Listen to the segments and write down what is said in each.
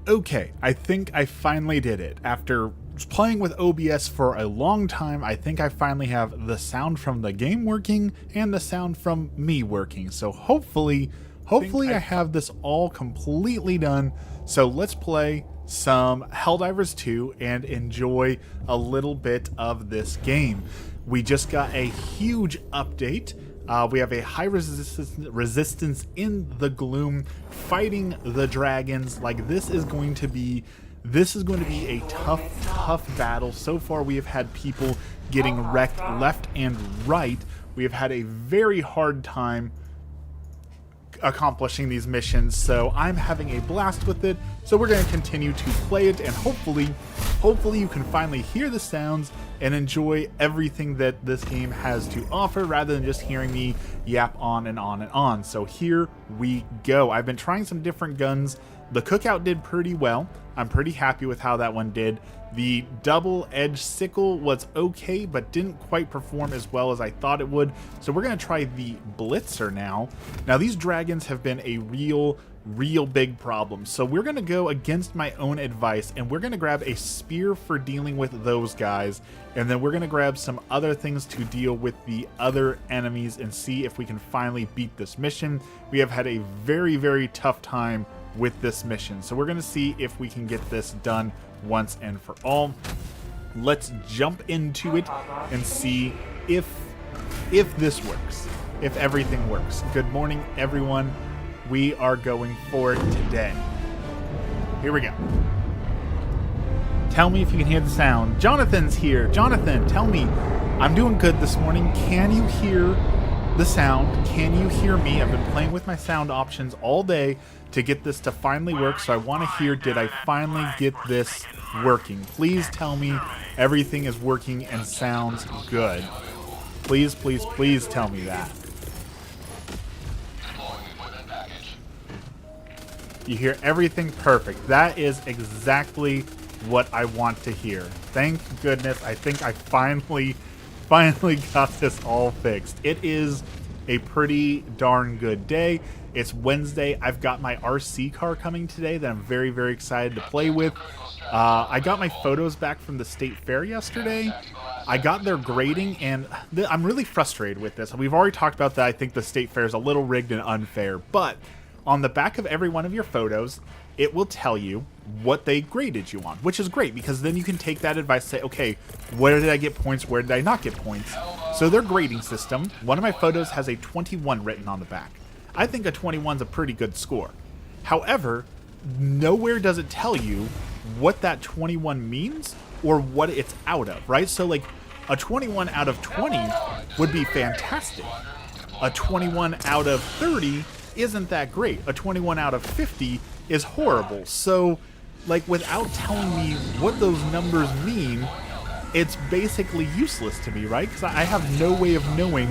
Okay, I think I finally did it. After playing with OBS for a long time, I think I finally have the sound from the game working and the sound from me working. So hopefully I have this all completely done. So let's play some Helldivers 2 and enjoy a little bit of this game. We just got a huge update. We have a high resistance in the gloom, fighting the dragons. Like, this is going to be a tough battle. So far we have had people getting wrecked left and right. We have had a very hard time accomplishing these missions, so I'm having a blast with it. So we're going to continue to play it, and hopefully you can finally hear the sounds and enjoy everything that this game has to offer, rather than just hearing me yap on and on and on. So here we go. I've been trying some different guns. The cookout did pretty well. I'm pretty happy with how that one did. The double-edged sickle was okay, but didn't quite perform as well as I thought it would. So we're going to try the blitzer now. Now, these dragons have been a real big problem. So we're going to go against my own advice, and we're going to grab a spear for dealing with those guys. And then we're going to grab some other things to deal with the other enemies and see if we can finally beat this mission. We have had a very tough time with this mission, so we're going to see if we can get this done once and for all. Let's jump into it and see if this works, if everything works. Good morning, everyone. We are going for it today. Here we go. Tell me if you can hear the sound. Jonathan's here. Jonathan, tell me. I'm doing good this morning. Can you hear the sound? Can you hear me? I've been playing with my sound options all day to get this to finally work, so I want to hear, did I finally get this working? Please tell me everything is working and sounds good. Please tell me that. You hear everything perfect. That is exactly what I want to hear. Thank goodness. I think I finally got this all fixed. It is a pretty darn good day. It's Wednesday. I've got my RC car coming today that I'm very excited to play with. I got my photos back from the state fair yesterday. I got their grading, and I'm really frustrated with this. We've already talked about that. I think the state fair is a little rigged and unfair, but on the back of every one of your photos, it will tell you what they graded you on, which is great, because then you can take that advice and say, okay, where did I get points? Where did I not get points? So their grading system, one of my photos has a 21 written on the back. I think a 21 is a pretty good score. However, nowhere does it tell you what that 21 means or what it's out of, right? So like a 21 out of 20 would be fantastic. A 21 out of 30 isn't that great. A 21 out of 50 is horrible. So, like, without telling me what those numbers mean, it's basically useless to me, right? Because I have no way of knowing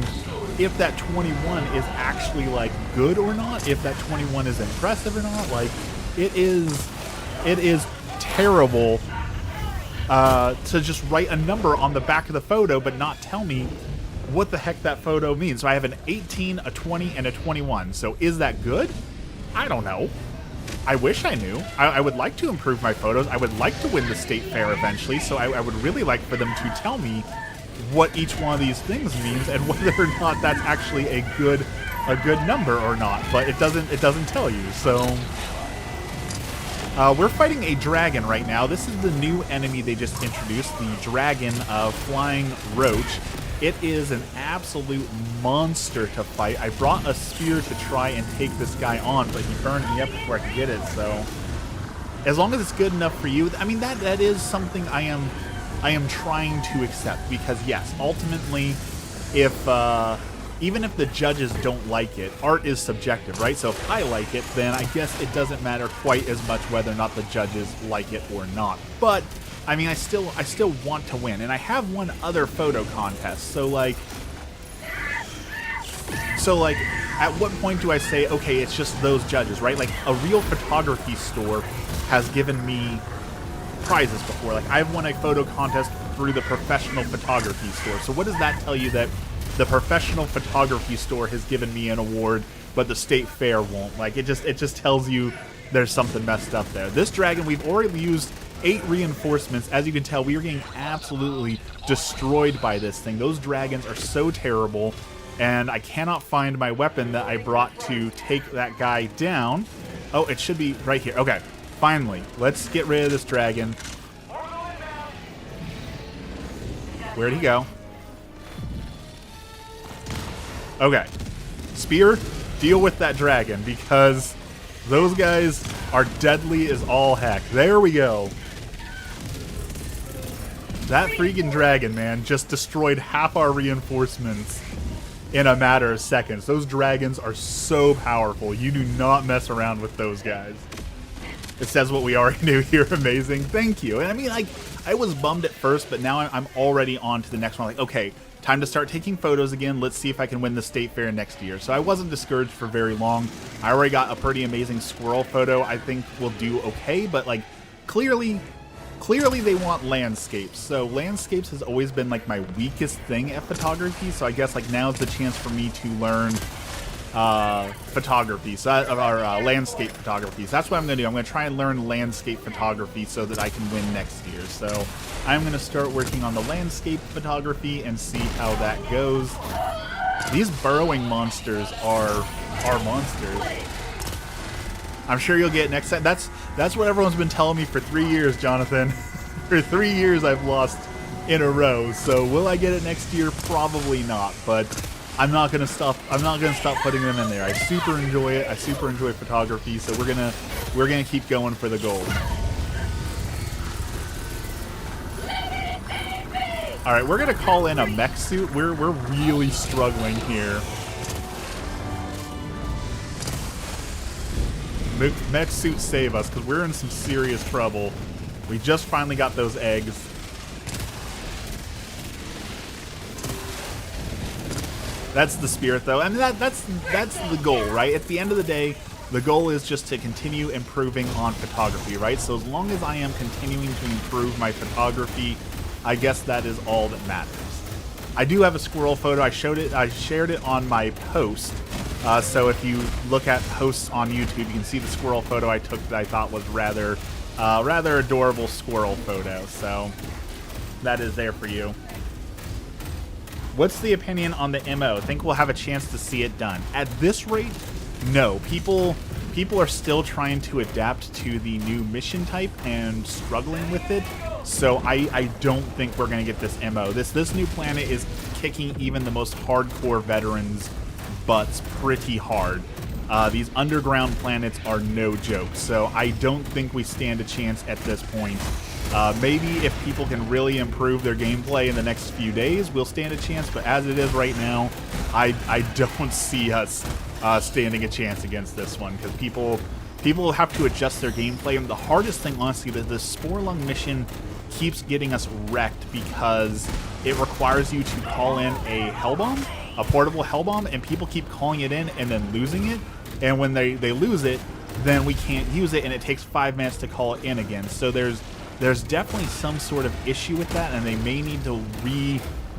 if that 21 is actually, like, good or not, if that 21 is impressive or not. Like, it is terrible to just write a number on the back of the photo but not tell me what the heck that photo means. So I have an 18, a 20, and a 21. So is that good? I don't know. I wish I knew. I would like to improve my photos. I would like to win the state fair eventually, so I would really like for them to tell me what each one of these things means and whether or not that's actually a good number or not. But it doesn't tell you. So we're fighting a dragon right now. This is the new enemy they just introduced, the dragon flying roach. It is an absolute monster to fight. I brought a spear to try and take this guy on, but he burned me up before I could get it, so as long as it's good enough for you, I mean, that is something I am trying to accept, because yes, ultimately, if even if the judges don't like it, art is subjective, right? So if I like it, then I guess it doesn't matter quite as much whether or not the judges like it or not. But I mean, I still want to win, and I have won other photo contests. So like, at what point do I say, okay, it's just those judges, right? Like, a real photography store has given me prizes before. Like, I've won a photo contest through the professional photography store. So what does that tell you that the professional photography store has given me an award, but the state fair won't? Like, it just tells you there's something messed up there. This dragon, we've already used 8 reinforcements. As you can tell, we are getting absolutely destroyed by this thing. Those dragons are so terrible, and I cannot find my weapon that I brought to take that guy down. Oh, it should be right here. Okay, finally. Let's get rid of this dragon. Where'd he go? Okay. Spear, deal with that dragon, because those guys are deadly as all heck. There we go. That freaking dragon, man, just destroyed half our reinforcements in a matter of seconds. Those dragons are so powerful. You do not mess around with those guys. It says what we already knew here. Amazing. Thank you. And I mean, like, I was bummed at first, but now I'm already on to the next one. Like, okay, time to start taking photos again. Let's see if I can win the state fair next year. So I wasn't discouraged for very long. I already got a pretty amazing squirrel photo. I think we'll do okay, but like, clearly they want landscapes. So landscapes has always been like my weakest thing at photography. So I guess like now's the chance for me to learn photography, landscape photography. So that's what I'm going to do. I'm going to try and learn landscape photography so that I can win next year. So I'm going to start working on the landscape photography and see how that goes. These burrowing monsters are monsters. I'm sure you'll get next time. That's what everyone's been telling me for 3 years, Jonathan. For 3 years I've lost in a row. So will I get it next year? Probably not, but I'm not gonna stop putting them in there. I super enjoy it. I super enjoy photography, so we're gonna keep going for the gold. All right, we're gonna call in a mech suit. We're really struggling here. Mech suit save us, because we're in some serious trouble. We just finally got those eggs. That's the spirit, though. I mean, that's the goal, right? At the end of the day, the goal is just to continue improving on photography, right? So as long as I am continuing to improve my photography, I guess that is all that matters. I do have a squirrel photo. I shared it on my post. So if you look at posts on YouTube, you can see the squirrel photo I took that I thought was rather adorable squirrel photo. So that is there for you. What's the opinion on the MO? Think we'll have a chance to see it done? At this rate, no. People are still trying to adapt to the new mission type and struggling with it. So I don't think we're going to get this MO. This new planet is kicking even the most hardcore veterans' butts pretty hard. These underground planets are no joke. So I don't think we stand a chance at this point. Maybe if people can really improve their gameplay in the next few days, we'll stand a chance. But as it is right now, I don't see us standing a chance against this one, because people have to adjust their gameplay. And the hardest thing, honestly, that the Spore Lung mission keeps getting us wrecked, because it requires you to call in a hell bomb, a portable hell bomb, and people keep calling it in and then losing it. And when they lose it, then we can't use it, and it takes 5 minutes to call it in again. So there's definitely some sort of issue with that, and they may need to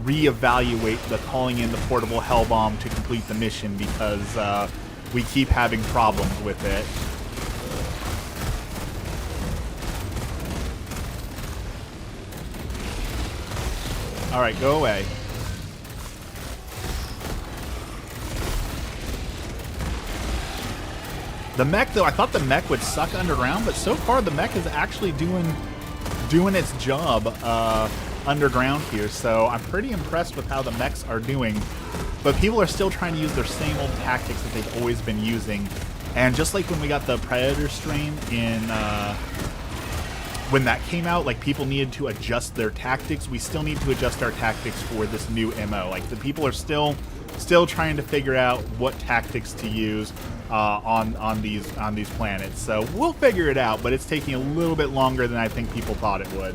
reevaluate the calling in the portable hell bomb to complete the mission, because we keep having problems with it. All right, go away. The mech, though, I thought the mech would suck underground, but so far the mech is actually doing its job underground here. So I'm pretty impressed with how the mechs are doing. But people are still trying to use their same old tactics that they've always been using. And just like when we got the Predator strain in when that came out, like, people needed to adjust their tactics. We still need to adjust our tactics for this new MO. Like, the people are still trying to figure out what tactics to use on these planets. So we'll figure it out, but it's taking a little bit longer than I think people thought it would.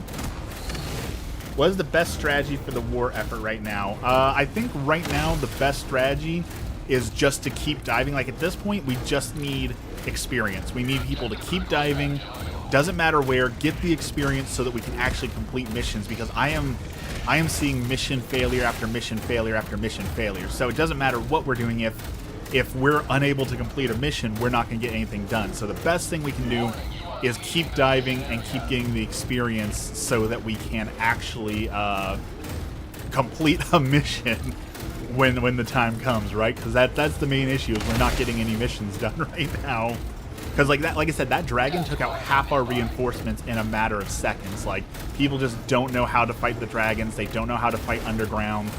What is the best strategy for the war effort right now? I think right now the best strategy is just to keep diving. Like, at this point, we just need experience. We need people to keep diving. Doesn't matter where, get the experience so that we can actually complete missions, because I am seeing mission failure after mission failure after mission failure. So it doesn't matter what we're doing. if we're unable to complete a mission, we're not going to get anything done. So the best thing we can do is keep diving and keep getting the experience so that we can actually complete a mission when the time comes, right? Because that's the main issue, is we're not getting any missions done right now. Because like I said, that dragon took out half our reinforcements in a matter of seconds. Like, people just don't know how to fight the dragons. They don't know how to fight underground.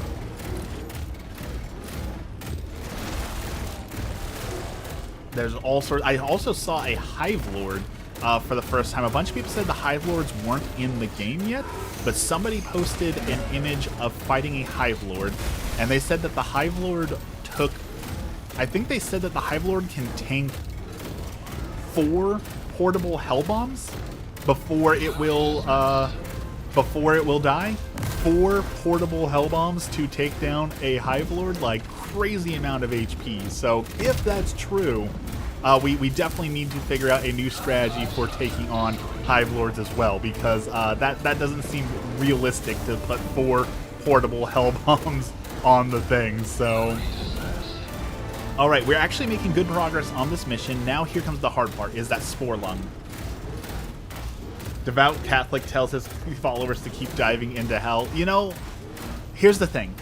There's all sorts. I also saw a Hive Lord for the first time. A bunch of people said the Hive Lords weren't in the game yet, but somebody posted an image of fighting a Hive Lord, and they said that the Hive Lord took... I think they said that the Hive Lord can tank 4 portable hell bombs before it will die. 4 portable hell bombs to take down a Hive Lord, like, crazy amount of HP. So if that's true, we definitely need to figure out a new strategy for taking on Hive Lords as well, because that doesn't seem realistic to put 4 portable hell bombs on the thing. So alright, we're actually making good progress on this mission. Now here comes the hard part, is that Spore Lung. Devout Catholic tells his followers to keep diving into hell. You know, here's the thing.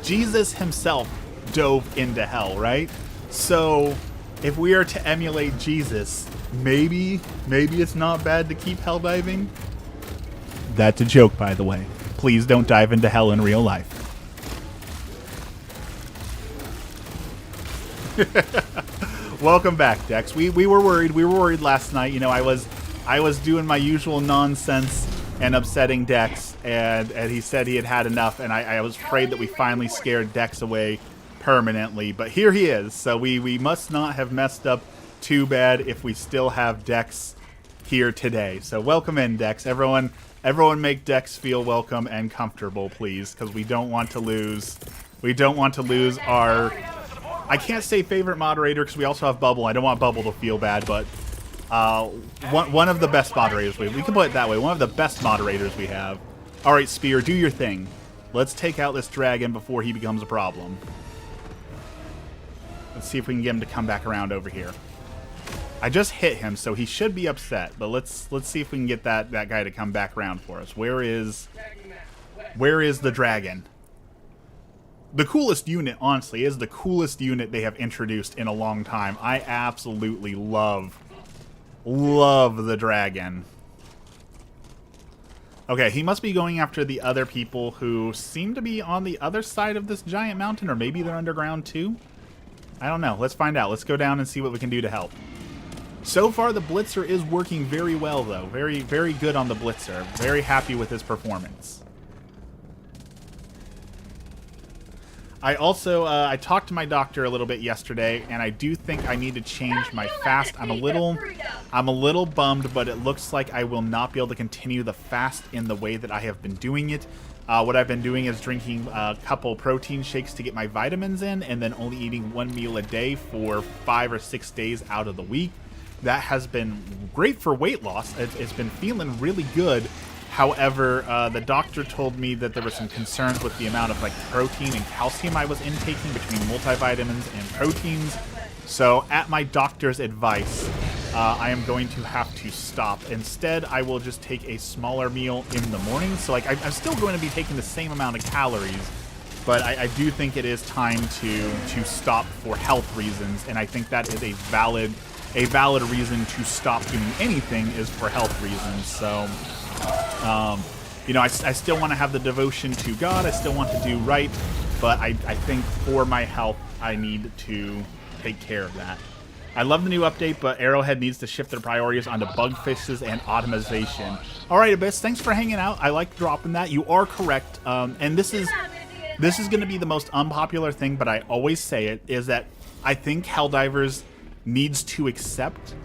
Jesus himself dove into hell, right? So if we are to emulate Jesus, maybe it's not bad to keep hell diving. That's a joke, by the way. Please don't dive into hell in real life. Welcome back, Dex. We were worried. We were worried last night. You know, I was doing my usual nonsense and upsetting Dex, and he said he had had enough, and I was afraid that we finally scared Dex away permanently. But here he is, so we must not have messed up too bad if we still have Dex here today. So welcome in, Dex. Everyone make Dex feel welcome and comfortable, please, because we don't want to lose. We don't want to lose our... I can't say favorite moderator because we also have Bubble. I don't want Bubble to feel bad, but one of the best moderators we can put it that way. One of the best moderators we have. All right, Spear, do your thing. Let's take out this dragon before he becomes a problem. Let's see if we can get him to come back around over here. I just hit him, so he should be upset. But let's see if we can get that guy to come back around for us. Where is the dragon? The coolest unit, honestly, is the coolest unit they have introduced in a long time. I absolutely love the dragon. Okay, he must be going after the other people who seem to be on the other side of this giant mountain, or maybe they're underground too? I don't know. Let's find out. Let's go down and see what we can do to help. So far, the Blitzer is working very well, though. Very, very good on the Blitzer. Very happy with his performance. I also, I talked to my doctor a little bit yesterday, and I do think I need to change my fast. I'm a little bummed, but it looks like I will not be able to continue the fast in the way that I have been doing it. What I've been doing is drinking a couple protein shakes to get my vitamins in, and then only eating 1 meal a day for 5 or 6 days out of the week. That has been great for weight loss. It's been feeling really good. However, the doctor told me that there were some concerns with the amount of protein and calcium I was intaking between multivitamins and proteins. So at my doctor's advice, I am going to have to stop. Instead, I will just take a smaller meal in the morning. So I'm still going to be taking the same amount of calories, but I do think it is time to stop for health reasons. And I think that is a valid reason to stop doing anything is for health reasons. So... you know, I still want to have the devotion to God. I still want to do right, but I think for my health, I need to take care of that. I love the new update, but Arrowhead needs to shift their priorities onto bug fixes and optimization. All right, Abyss, thanks for hanging out. I like dropping that. You are correct, and this is going to be the most unpopular thing, but I always say it, is that I think Helldivers needs to accept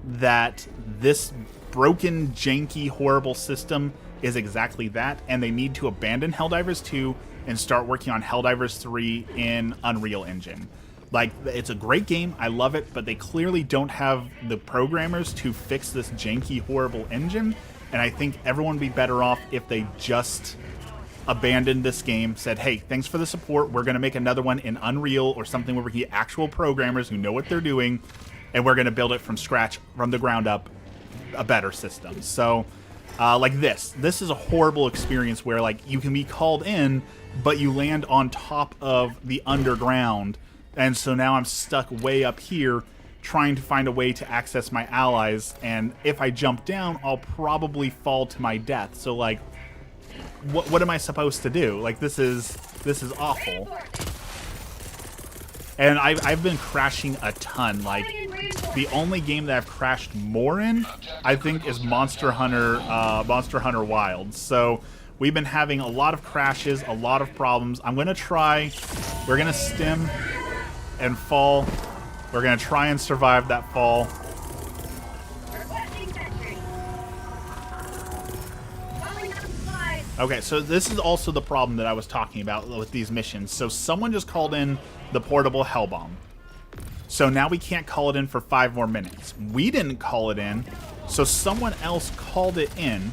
that this broken, janky, horrible system is exactly that, and they need to abandon Helldivers 2 and start working on Helldivers 3 in Unreal Engine. Like, it's a great game, I love it, but they clearly don't have the programmers to fix this janky, horrible engine, and I think everyone would be better off if they just abandoned this game, said, hey, thanks for the support. We're going to make another one in Unreal or something where we get actual programmers who know what they're doing, and we're going to build it from scratch, from the ground up, a better system. So, like this is a horrible experience where, like, you can be called in, but you land on top of the underground, and so now I'm stuck way up here trying to find a way to access my allies, and if I jump down, I'll probably fall to my death. So, like, what am I supposed to do? Like, this is awful. And I've been crashing a ton. Like, the only game that I've crashed more in, I think, is Monster Hunter Wilds. So we've been having a lot of crashes, a lot of problems. I'm gonna try. We're gonna stim and fall. We're gonna try and survive that fall. Okay, so this is also the problem that I was talking about with these missions. So someone just called in the portable hell bomb. So now we can't call it in for 5 more minutes. We didn't call it in, so someone else called it in,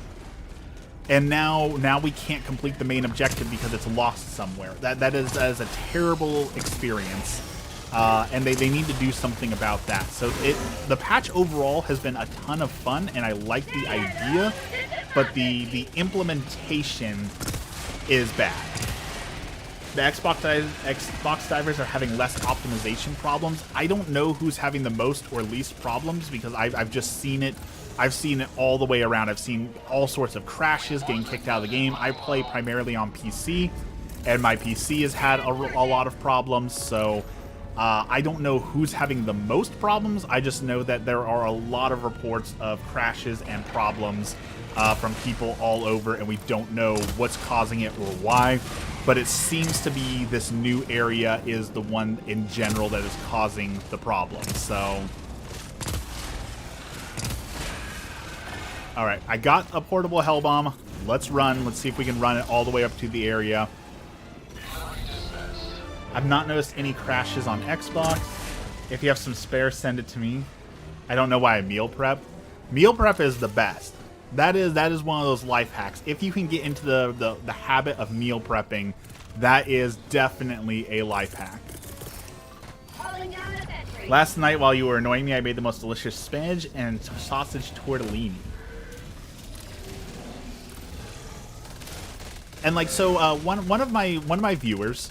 and now we can't complete the main objective because it's lost somewhere. That is a terrible experience, and they need to do something about that. So the patch overall has been a ton of fun, and I like the idea, but the implementation is bad. The Xbox divers are having less optimization problems. I don't know who's having the most or least problems because I've just seen it. I've seen it all the way around. I've seen all sorts of crashes, getting kicked out of the game. I play primarily on PC, and my PC has had a lot of problems, so I don't know who's having the most problems. I just know that there are a lot of reports of crashes and problems from people all over, and we don't know what's causing it or why. But it seems to be this new area is the one in general that is causing the problem. So, all right, I got a portable hell bomb. Let's run. Let's see if we can run it all the way up to the area. I've not noticed any crashes on Xbox. If you have some spare, send it to me. I don't know why I meal prep. Meal prep is the best. That is one of those life hacks. If you can get into the habit of meal prepping, that is definitely a life hack. Last night, while you were annoying me, I made the most delicious spinach and sausage tortellini. And like, so one of my viewers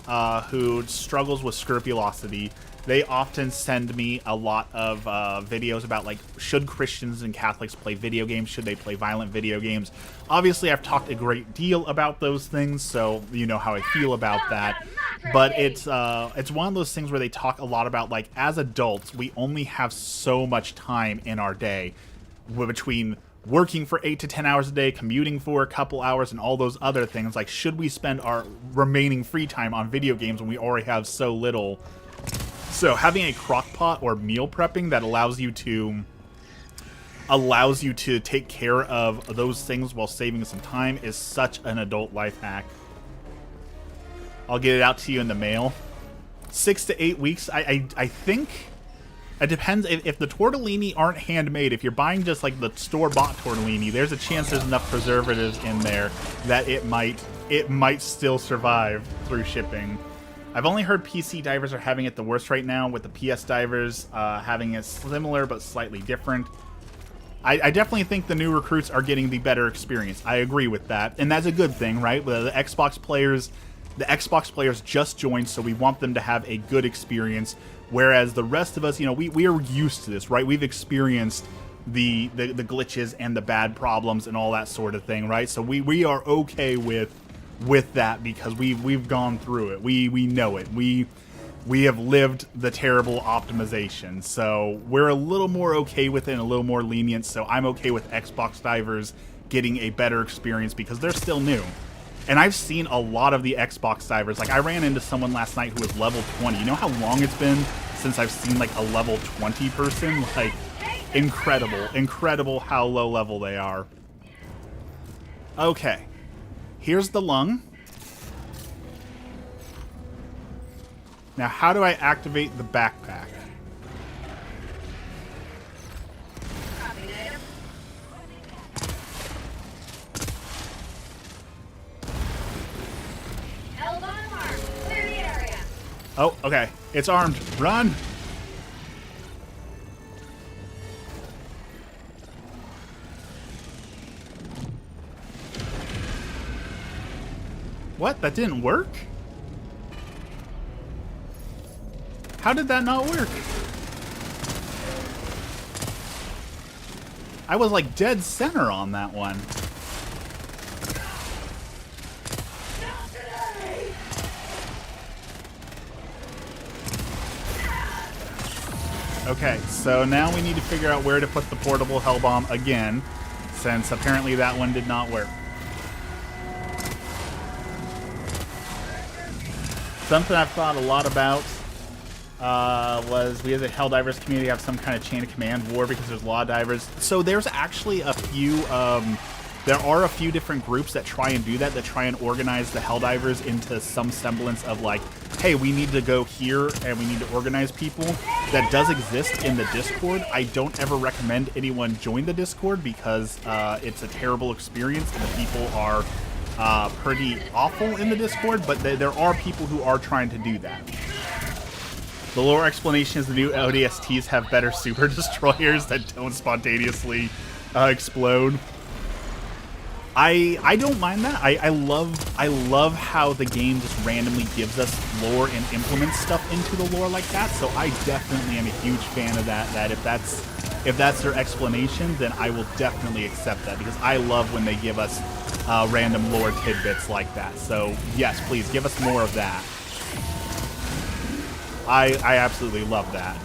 who struggles with scrupulosity, they often send me a lot of videos about, like, should Christians and Catholics play video games? Should they play violent video games? Obviously, I've talked a great deal about those things, so you know how I feel about that. But it's one of those things where they talk a lot about, like, as adults, we only have so much time in our day between working for 8 to 10 hours a day, commuting for a couple hours, and all those other things. Like, should we spend our remaining free time on video games when we already have so little? So having a crock pot or meal prepping that allows you to take care of those things while saving some time is such an adult life hack. I'll get it out to you in the mail. 6 to 8 weeks. I think it depends. If the tortellini aren't handmade, if you're buying just like the store-bought tortellini, there's a chance there's enough preservatives in there that it might still survive through shipping. I've only heard PC divers are having it the worst right now, with the PS divers having it similar but slightly different. I definitely think the new recruits are getting the better experience. I agree with that, and that's a good thing, right? The Xbox players just joined, so we want them to have a good experience, whereas the rest of us, you know, we are used to this, right? We've experienced the glitches and the bad problems and all that sort of thing, right? So we are okay with that because we've gone through it. We know it. We have lived the terrible optimization. So we're a little more okay with it and a little more lenient. So I'm okay with Xbox divers getting a better experience because they're still new. And I've seen a lot of the Xbox divers. Like, I ran into someone last night who was level 20. You know how long it's been since I've seen like a level 20 person? Like, incredible how low level they are. Okay. Here's the lung. Now, how do I activate the backpack? Oh, okay. It's armed. Run! What? That didn't work? How did that not work? I was like dead center on that one. Okay, so now we need to figure out where to put the portable hell bomb again, since apparently that one did not work. Something I've thought a lot about was we as a Helldivers community have some kind of chain of command war because there's law divers. So there's actually a few, there are a few different groups that try and do that, that try and organize the Helldivers into some semblance of like, hey, we need to go here and we need to organize people. That does exist in the Discord. I don't ever recommend anyone join the Discord because it's a terrible experience and the people are pretty awful in the Discord, but there are people who are trying to do that. The lore explanation is the new ODSTs have better super destroyers that don't spontaneously explode. I don't mind that. I love how the game just randomly gives us lore and implements stuff into the lore like that. So I definitely am a huge fan of that. That if that's their explanation, then I will definitely accept that because I love when they give us random lore tidbits like that. So yes, please give us more of that. I absolutely love that.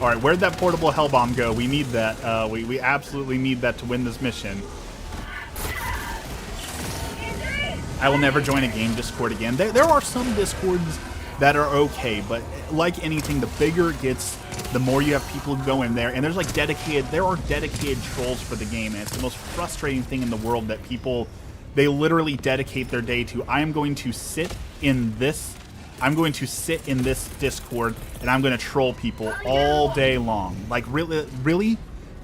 All right, where'd that portable hell bomb go? We need that. We absolutely need that to win this mission. I will never join a game Discord again. There are some Discords that are okay, but like anything, the bigger it gets, the more you have people who go in there. And there's like there are dedicated trolls for the game, and it's the most frustrating thing in the world that people, they literally dedicate their day to, I'm going to sit in this Discord and I'm going to troll people all day long. Like, really?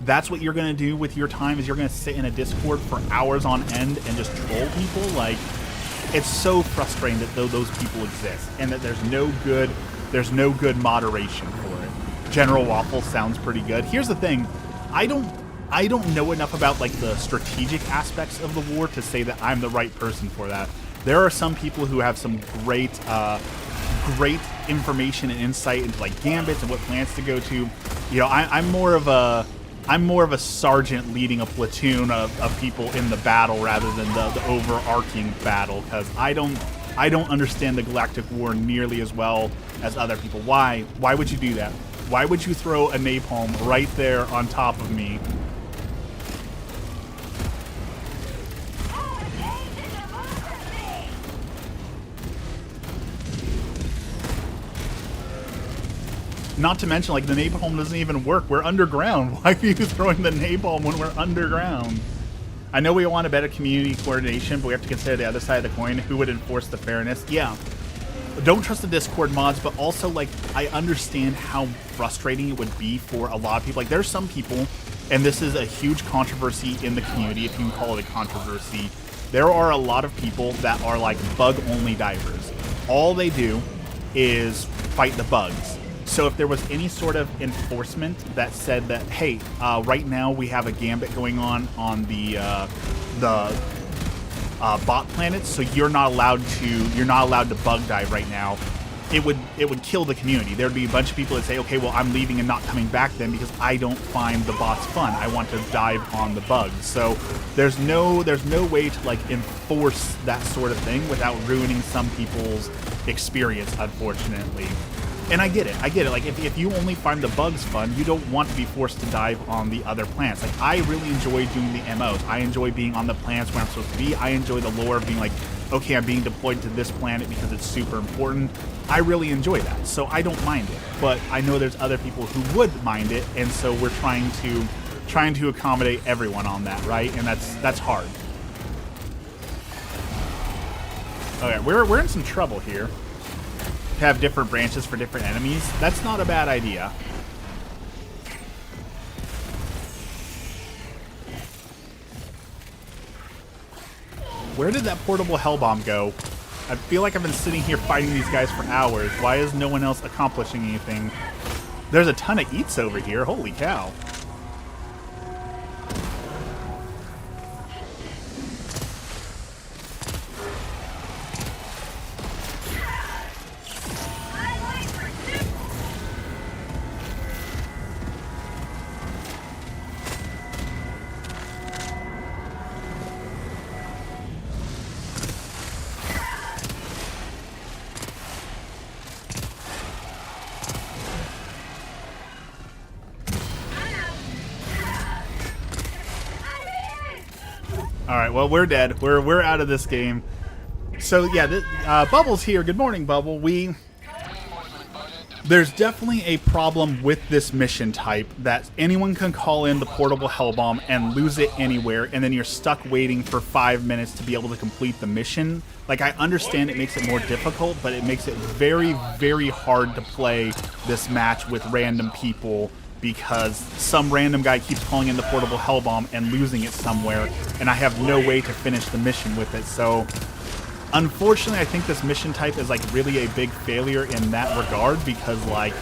That's what you're going to do with your time, is you're going to sit in a Discord for hours on end and just troll people? Like, it's so frustrating that those people exist and that there's no good moderation for it. General Waffle sounds pretty good. Here's the thing. I don't know enough about like the strategic aspects of the war to say that I'm the right person for that. There are some people who have some great information and insight into like gambits and what plans to go to. You know, I'm more of a sergeant leading a platoon of people in the battle rather than the overarching battle, because I don't understand the Galactic War nearly as well as other people. Why would you do that? Why would you throw a napalm right there on top of me? Not to mention, like, the napalm doesn't even work. We're underground. Why are you throwing the napalm when we're underground? I know we want a better community coordination, but we have to consider the other side of the coin. Who would enforce the fairness? Yeah. Don't trust the Discord mods, but also, like, I understand how frustrating it would be for a lot of people. Like, there's some people, and this is a huge controversy in the community, if you can call it a controversy. There are a lot of people that are, like, bug-only divers. All they do is fight the bugs. So if there was any sort of enforcement that said that, hey, right now we have a gambit going on the bot planets, so you're not allowed to bug dive right now, it would kill the community. There'd be a bunch of people that say, okay, well, I'm leaving and not coming back then because I don't find the bots fun. I want to dive on the bugs. So there's no way to like enforce that sort of thing without ruining some people's experience, unfortunately. And I get it. Like, if you only find the bugs fun, you don't want to be forced to dive on the other planets. Like, I really enjoy doing the MOs. I enjoy being on the planets where I'm supposed to be. I enjoy the lore of being like, okay, I'm being deployed to this planet because it's super important. I really enjoy that, so I don't mind it. But I know there's other people who would mind it, and so we're trying to accommodate everyone on that, right? And that's hard. Okay, we're in some trouble here. Have different branches for different enemies. That's not a bad idea. Where did that portable hell bomb go? I feel like I've been sitting here fighting these guys for hours. Why is no one else accomplishing anything? There's a ton of eats over here. Holy cow. Alright, well, we're dead. We're out of this game. So, yeah, Bubble's here. Good morning, Bubble. There's definitely a problem with this mission type that anyone can call in the portable hell bomb and lose it anywhere, and then you're stuck waiting for 5 minutes to be able to complete the mission. Like, I understand it makes it more difficult, but it makes it very, very hard to play this match with random people, because some random guy keeps calling in the portable hell bomb and losing it somewhere, and I have no way to finish the mission with it. So unfortunately, I think this mission type is like really a big failure in that regard, because like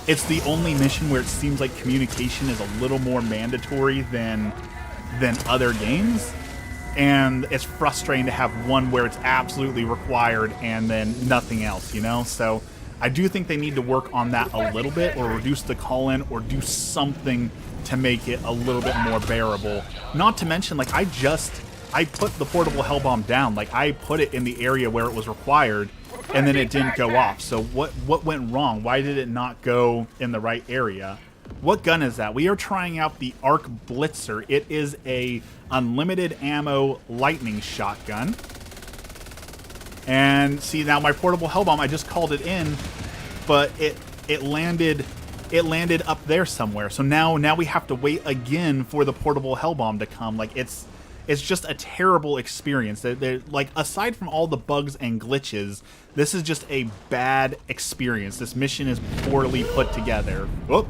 it's the only mission where it seems like communication is a little more mandatory than other games, and it's frustrating to have one where it's absolutely required and then nothing else, you know? So I do think they need to work on that a little bit, or reduce the call-in, or do something to make it a little bit more bearable. Not to mention, like, I put the portable hell bomb down. Like, I put it in the area where it was required, and then it didn't go off. So what went wrong? Why did it not go in the right area? What gun is that? We are trying out the Arc Blitzer. It is a unlimited ammo lightning shotgun. And see, now my portable hell bomb, I just called it in, but it landed up there somewhere. So now we have to wait again for the portable hell bomb to come. Like, it's just a terrible experience. They're, like, aside from all the bugs and glitches, this is just a bad experience. This mission is poorly put together. Whoop.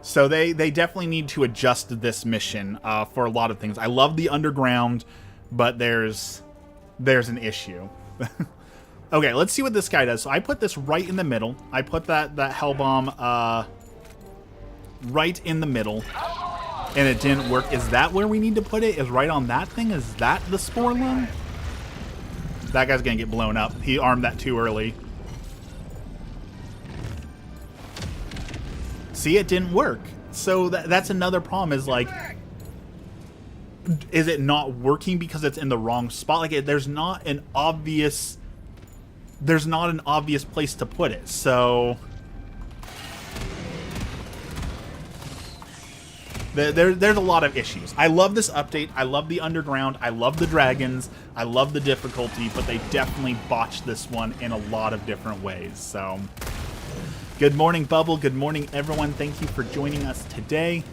So they definitely need to adjust this mission for a lot of things. I love the underground, but there's an issue. Okay, let's see what this guy does. So I put this right in the middle. I put that hell bomb right in the middle, and it didn't work. Is that where we need to put it? Is right on that thing? Is that the spore lung? That guy's gonna get blown up. He armed that too early. See, it didn't work. So that's another problem, is like, is it not working because it's in the wrong spot? Like, there's not an obvious place to put it. So there's a lot of issues. I love this update. I love the underground. I love the dragons. I love the difficulty, but they definitely botched this one in a lot of different ways. So good morning, Bubble. Good morning, everyone. Thank you for joining us today.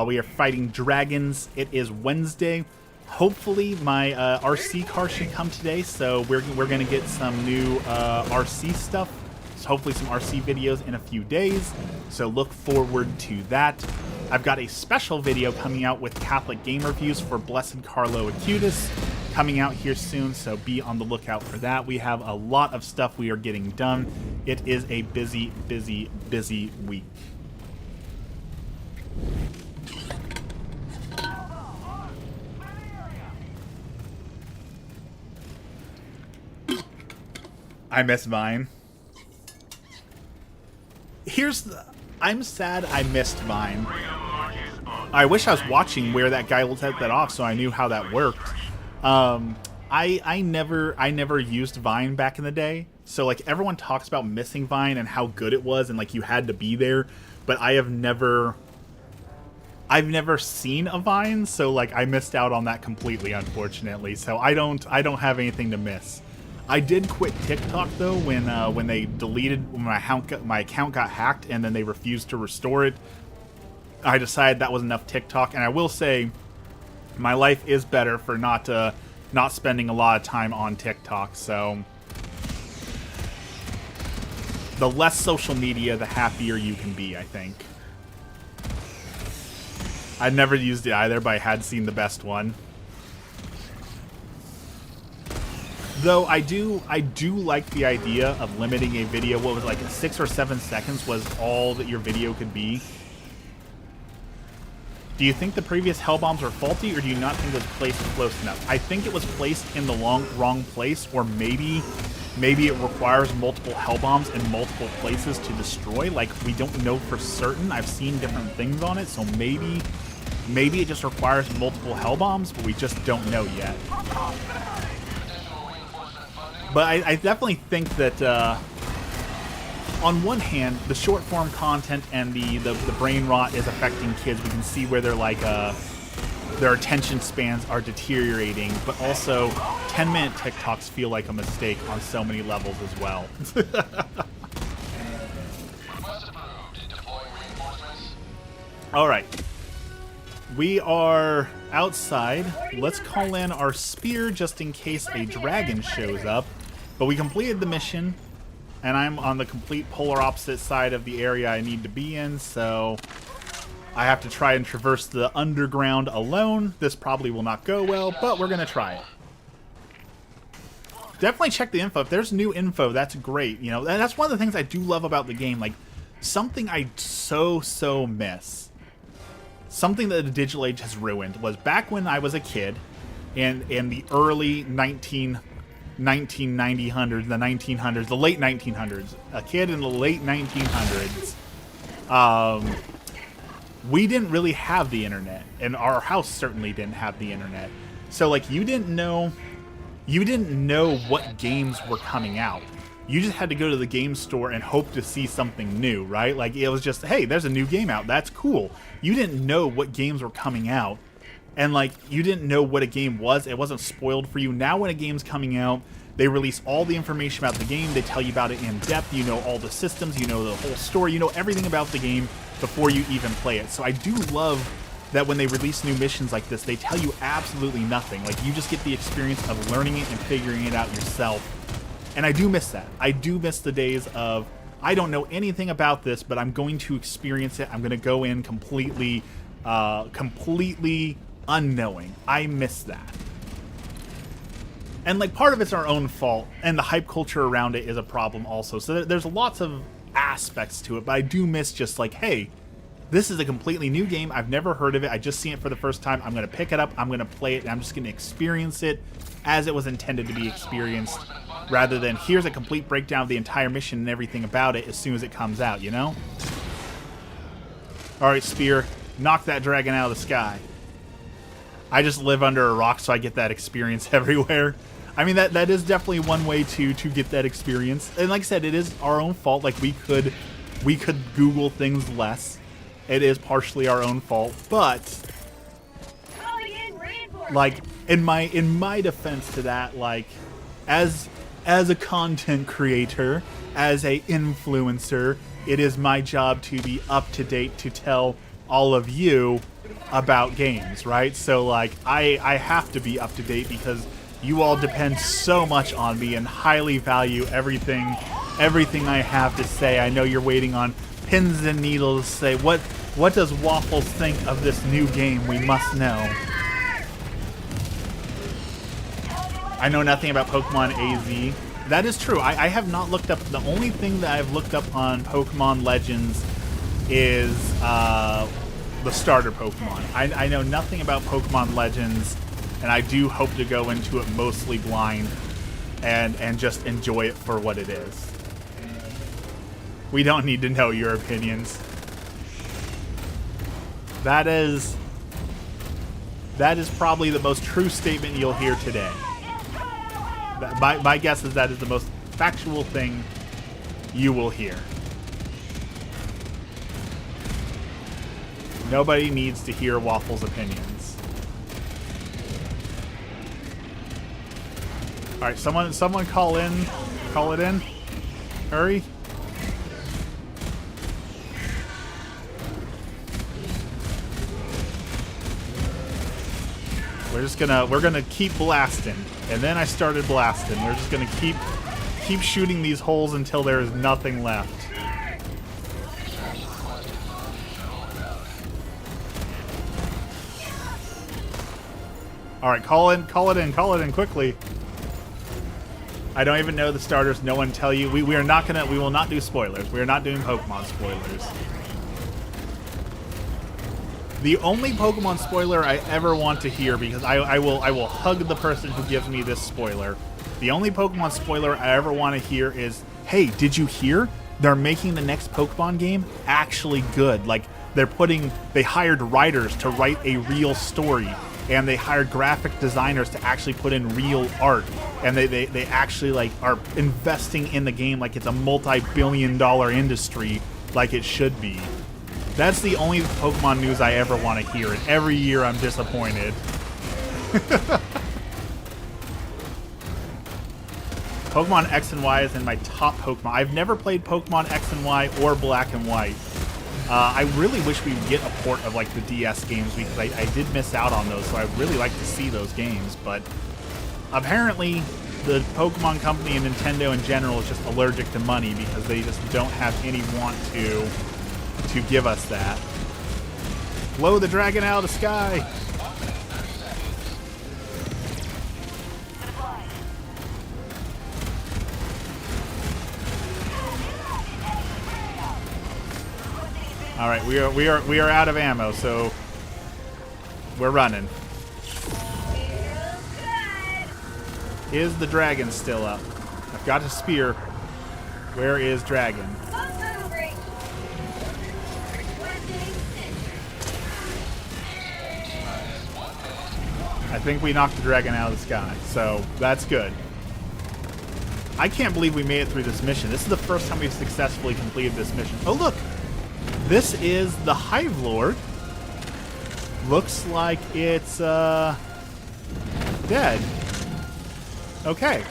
We are fighting dragons. It is Wednesday. Hopefully, my RC car should come today, so we're going to get some new RC stuff. So hopefully some RC videos in a few days, so look forward to that. I've got a special video coming out with Catholic game reviews for Blessed Carlo Acutis coming out here soon, so be on the lookout for that. We have a lot of stuff we are getting done. It is a busy, busy, busy week. I miss Vine. I'm sad I missed Vine. I wish I was watching where that guy set that off so I knew how that worked. I never used Vine back in the day, so like everyone talks about missing Vine and how good it was and like you had to be there, but I've never seen a Vine, so like I missed out on that completely, unfortunately. So I don't have anything to miss. I did quit TikTok though when they deleted when my account got hacked and then they refused to restore it. I decided that was enough TikTok, and I will say my life is better for not spending a lot of time on TikTok. So The less social media, the happier you can be, I think. I'd never used it either, but I had seen the best one. Though I do like the idea of limiting a video. What was it, like 6 or 7 seconds was all that your video could be. Do you think the previous hell bombs were faulty, or do you not think it was placed close enough? I think it was placed in the wrong place, or maybe it requires multiple hell bombs in multiple places to destroy. Like, we don't know for certain. I've seen different things on it, so maybe it just requires multiple hell bombs, but we just don't know yet. But I definitely think that, on one hand, the short form content and the brain rot is affecting kids. We can see where they're like, their attention spans are deteriorating, but also 10-minute TikToks feel like a mistake on so many levels as well. All right. We are outside. Let's call in our spear just in case a dragon shows up. But we completed the mission, and I'm on the complete polar opposite side of the area I need to be in, so I have to try and traverse the underground alone. This probably will not go well, but we're going to try it. Definitely check the info. If there's new info, that's great. You know, that's one of the things I do love about the game. Like, something I so miss, something that the digital age has ruined, was back when I was a kid, and in the early 1990s, the 1900s, the late 1900s, a kid in the late 1900s, we didn't really have the internet, and our house certainly didn't have the internet. So, like, you didn't know what games were coming out. You just had to go to the game store and hope to see something new, right? Like, it was just, hey, there's a new game out. That's cool. You didn't know what games were coming out. And, like, you didn't know what a game was. It wasn't spoiled for you. Now when a game's coming out, they release all the information about the game. They tell you about it in depth. You know all the systems. You know the whole story. You know everything about the game before you even play it. So I do love that when they release new missions like this, they tell you absolutely nothing. Like, you just get the experience of learning it and figuring it out yourself. And I do miss that. I do miss the days of, I don't know anything about this, but I'm going to experience it. I'm going to go in completely unknowing. I miss that. And, like, part of it's our own fault, and the hype culture around it is a problem also. So there's lots of aspects to it, but I do miss just like, hey, this is a completely new game. I've never heard of it. I just seen it for the first time. I'm going to pick it up. I'm going to play it, and I'm just going to experience it as it was intended to be experienced, rather than here's a complete breakdown of the entire mission and everything about it as soon as it comes out, you know? All right, Spear, knock that dragon out of the sky. I just live under a rock, so I get that experience everywhere. I mean, that is definitely one way to get that experience. And like I said, it is our own fault. Like, we could Google things less. It is partially our own fault, but like, in my defense to that, like, as a content creator, as a influencer, it is my job to be up to date, to tell all of you about games, right? So, like, I have to be up to date because you all depend so much on me and highly value everything I have to say. I know you're waiting on pins and needles to say, what does Waffles think of this new game? We must know. I know nothing about Pokemon AZ. That is true. I have not looked up. The only thing that I've looked up on Pokemon Legends is the starter Pokemon. I know nothing about Pokemon Legends, and I do hope to go into it mostly blind and just enjoy it for what it is. We don't need to know your opinions. That is probably the most true statement you'll hear today. My guess is that is the most factual thing you will hear. Nobody needs to hear Waffle's opinions. All right, someone call it in. Hurry. We're gonna keep blasting. And then I started blasting. We're just gonna keep keep shooting these holes until there is nothing left. All right, call it in quickly. I don't even know the starters. No one tell you. We will not do spoilers. We are not doing Pokemon spoilers. The only Pokemon spoiler I ever want to hear, because I will hug the person who gives me this spoiler. The only Pokemon spoiler I ever want to hear is, hey, did you hear? They're making the next Pokemon game actually good. Like, they hired writers to write a real story, and they hired graphic designers to actually put in real art, and they actually like are investing in the game like it's a multi-billion-dollar industry, like it should be. That's the only Pokemon news I ever want to hear, and every year I'm disappointed. Pokemon X and Y is in my top Pokemon. I've never played Pokemon X and Y or Black and White. I really wish we would get a port of like the DS games, because I did miss out on those, so I'd really like to see those games. But apparently the Pokemon Company and Nintendo in general is just allergic to money, because they just don't have any want to give us that. Blow the dragon out of the sky! All right, we are out of ammo, so we're running. Is the dragon still up? I've got a spear. Where is dragon? I think we knocked the dragon out of the sky, so that's good. I can't believe we made it through this mission. This is the first time we've successfully completed this mission. Oh, look! This is the Hive Lord. Looks like it's, dead. Okay.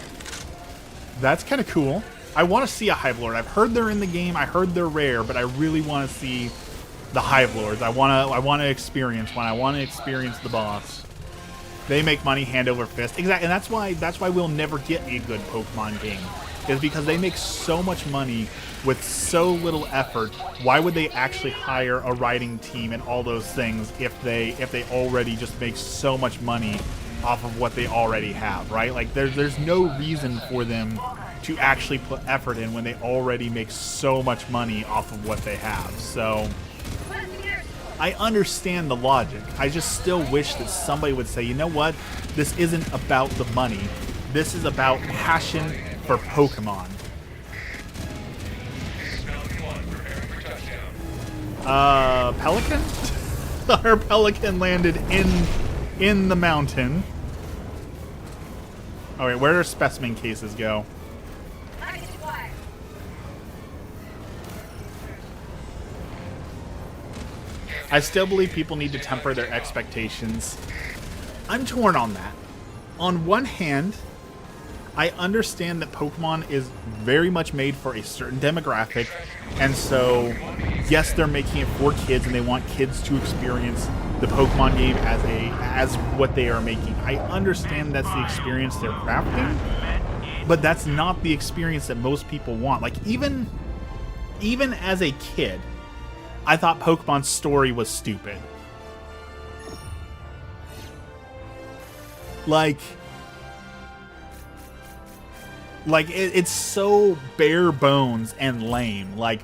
That's kind of cool. I want to see a Hive Lord. I've heard they're in the game. I heard they're rare, but I really want to see the Hive Lords. I want to experience one. I want to experience the boss. They make money hand over fist. Exactly, and that's why we'll never get a good Pokemon game. Is because they make so much money with so little effort. Why would they actually hire a writing team and all those things if they already just make so much money off of what they already have, right? Like there's no reason for them to actually put effort in when they already make so much money off of what they have. So I understand the logic. I just still wish that somebody would say, you know what? This isn't about the money. This is about passion for Pokemon. Pelican? Our Pelican landed in the mountain. Alright, where do specimen cases go? I still believe people need to temper their expectations. I'm torn on that. On one hand, I understand that Pokemon is very much made for a certain demographic, and so, yes, they're making it for kids, and they want kids to experience the Pokemon game as what they are making. I understand that's the experience they're crafting, but that's not the experience that most people want. Like, even as a kid, I thought Pokemon's story was stupid. Like it's so bare bones and lame. Like,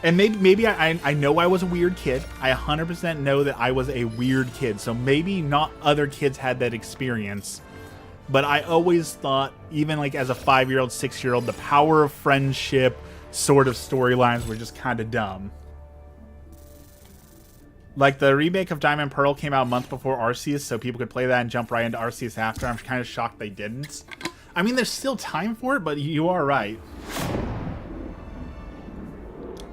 and maybe I know I was a weird kid. I 100% know that I was a weird kid. So maybe not other kids had that experience. But I always thought, even like as a 5-year-old, 6-year-old, the power of friendship sort of storylines were just kind of dumb. Like, the remake of Diamond and Pearl came out a month before Arceus, so people could play that and jump right into Arceus after. I'm kind of shocked they didn't. I mean, there's still time for it, but you are right.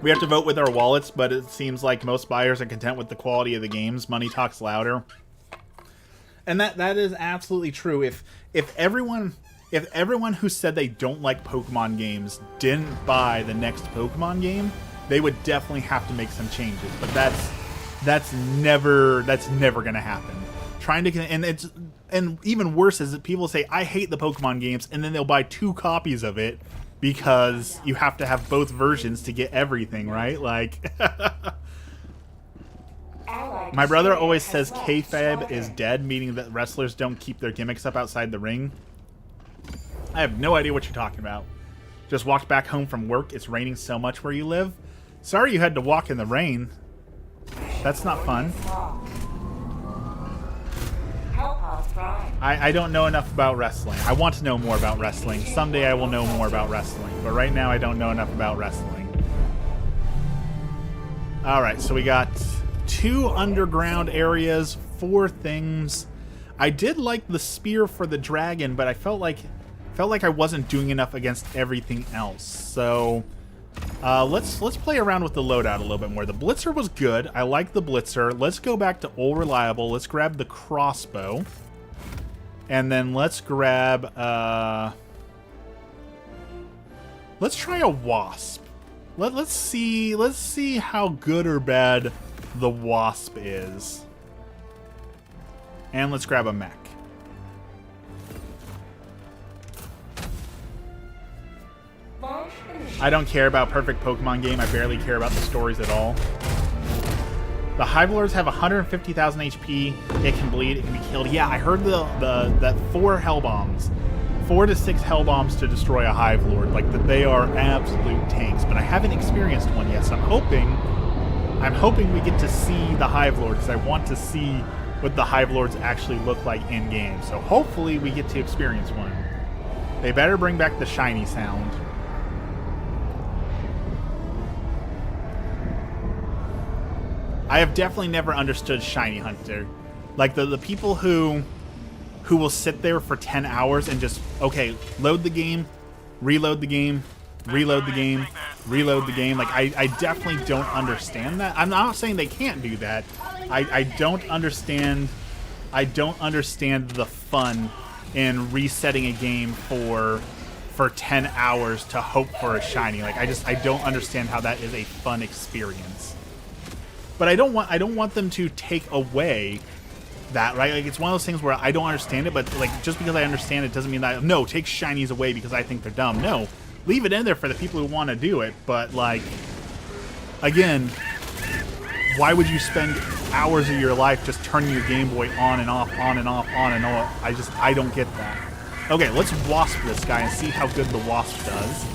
We have to vote with our wallets, but it seems like most buyers are content with the quality of the games. Money talks louder. And that is absolutely true. If everyone who said they don't like Pokemon games didn't buy the next Pokemon game, they would definitely have to make some changes. But that's never gonna happen. And even worse is that people say, I hate the Pokemon games, and then they'll buy 2 copies of it because you have to have both versions to get everything, right? Like, my brother always says kayfabe is dead, meaning that wrestlers don't keep their gimmicks up outside the ring. I have no idea what you're talking about. Just walked back home from work. It's raining so much where you live. Sorry you had to walk in the rain. That's not fun. I don't know enough about wrestling. I want to know more about wrestling. Someday I will know more about wrestling. But right now I don't know enough about wrestling. Alright, so we got 2 underground areas, 4 things. I did like the spear for the dragon, but I felt like I wasn't doing enough against everything else. So let's play around with the loadout a little bit more. The blitzer was good. I like the blitzer. Let's go back to old reliable. Let's grab the crossbow. And then let's grab let's try a wasp. Let's see how good or bad the wasp is. And let's grab a mech. I don't care about perfect Pokemon game. I barely care about the stories at all. The Hive Lords have 150,000 HP. It can bleed. It can be killed. Yeah, I heard that 4 Hell Bombs, 4 to 6 Hell Bombs to destroy a Hive Lord. Like that, they are absolute tanks. But I haven't experienced one yet, so I'm hoping we get to see the Hive Lord, because I want to see what the Hive Lords actually look like in game. So hopefully we get to experience one. They better bring back the shiny sound. I have definitely never understood Shiny Hunter. Like, the people who will sit there for 10 hours and just, okay, load the game, reload the game, reload the game, reload the game. Like, I definitely don't understand that. I'm not saying they can't do that. I don't understand the fun in resetting a game for 10 hours to hope for a shiny. Like, I don't understand how that is a fun experience. But I don't want them to take away that, right? Like, it's one of those things where I don't understand it, but like, just because I understand it doesn't mean that no, take shinies away because I think they're dumb. No, leave it in there for the people who want to do it. But like, again, why would you spend hours of your life just turning your Game Boy on and off, on and off, on and off? I don't get that. Okay, let's wasp this guy and see how good the wasp does.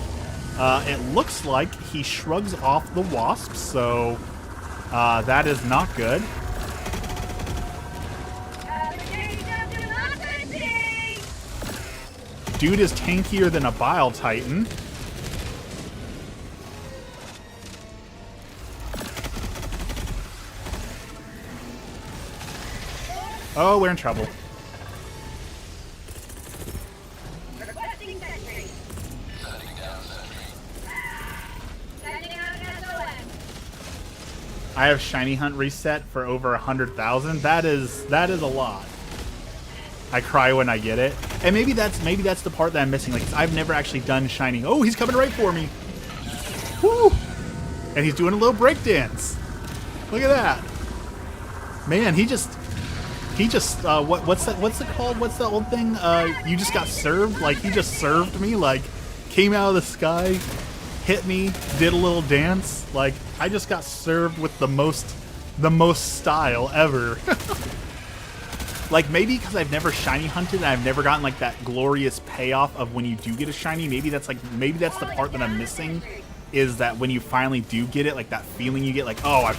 It looks like he shrugs off the wasp, so that is not good. Dude is tankier than a Bile Titan. Oh, we're in trouble. I have Shiny Hunt reset for over 100,000. That is a lot. I cry when I get it, and maybe that's the part that I'm missing. Like, I've never actually done Shiny. Oh, he's coming right for me. Woo! And he's doing a little break dance. Look at that, man. He just what's it called? What's that old thing? You just got served. Like, he just served me. Like, came out of the sky, hit me, did a little dance. Like, I just got served with the most style ever. Like, maybe because I've never shiny hunted and I've never gotten like that glorious payoff of when you do get a shiny. Maybe that's the part that I'm missing, is that when you finally do get it, like that feeling you get, like, oh,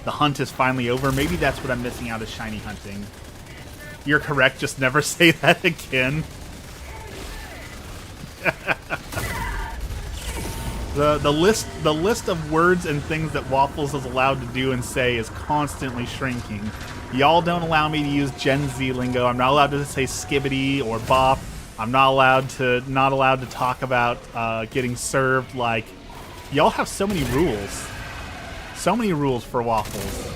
the hunt is finally over. Maybe that's what I'm missing out of shiny hunting. You're correct. Just never say that again. The list of words and things that Waffles is allowed to do and say is constantly shrinking. Y'all don't allow me to use Gen Z lingo. I'm not allowed to say skibbity or bop. I'm not allowed to talk about getting served. Like, y'all have so many rules. So many rules for Waffles.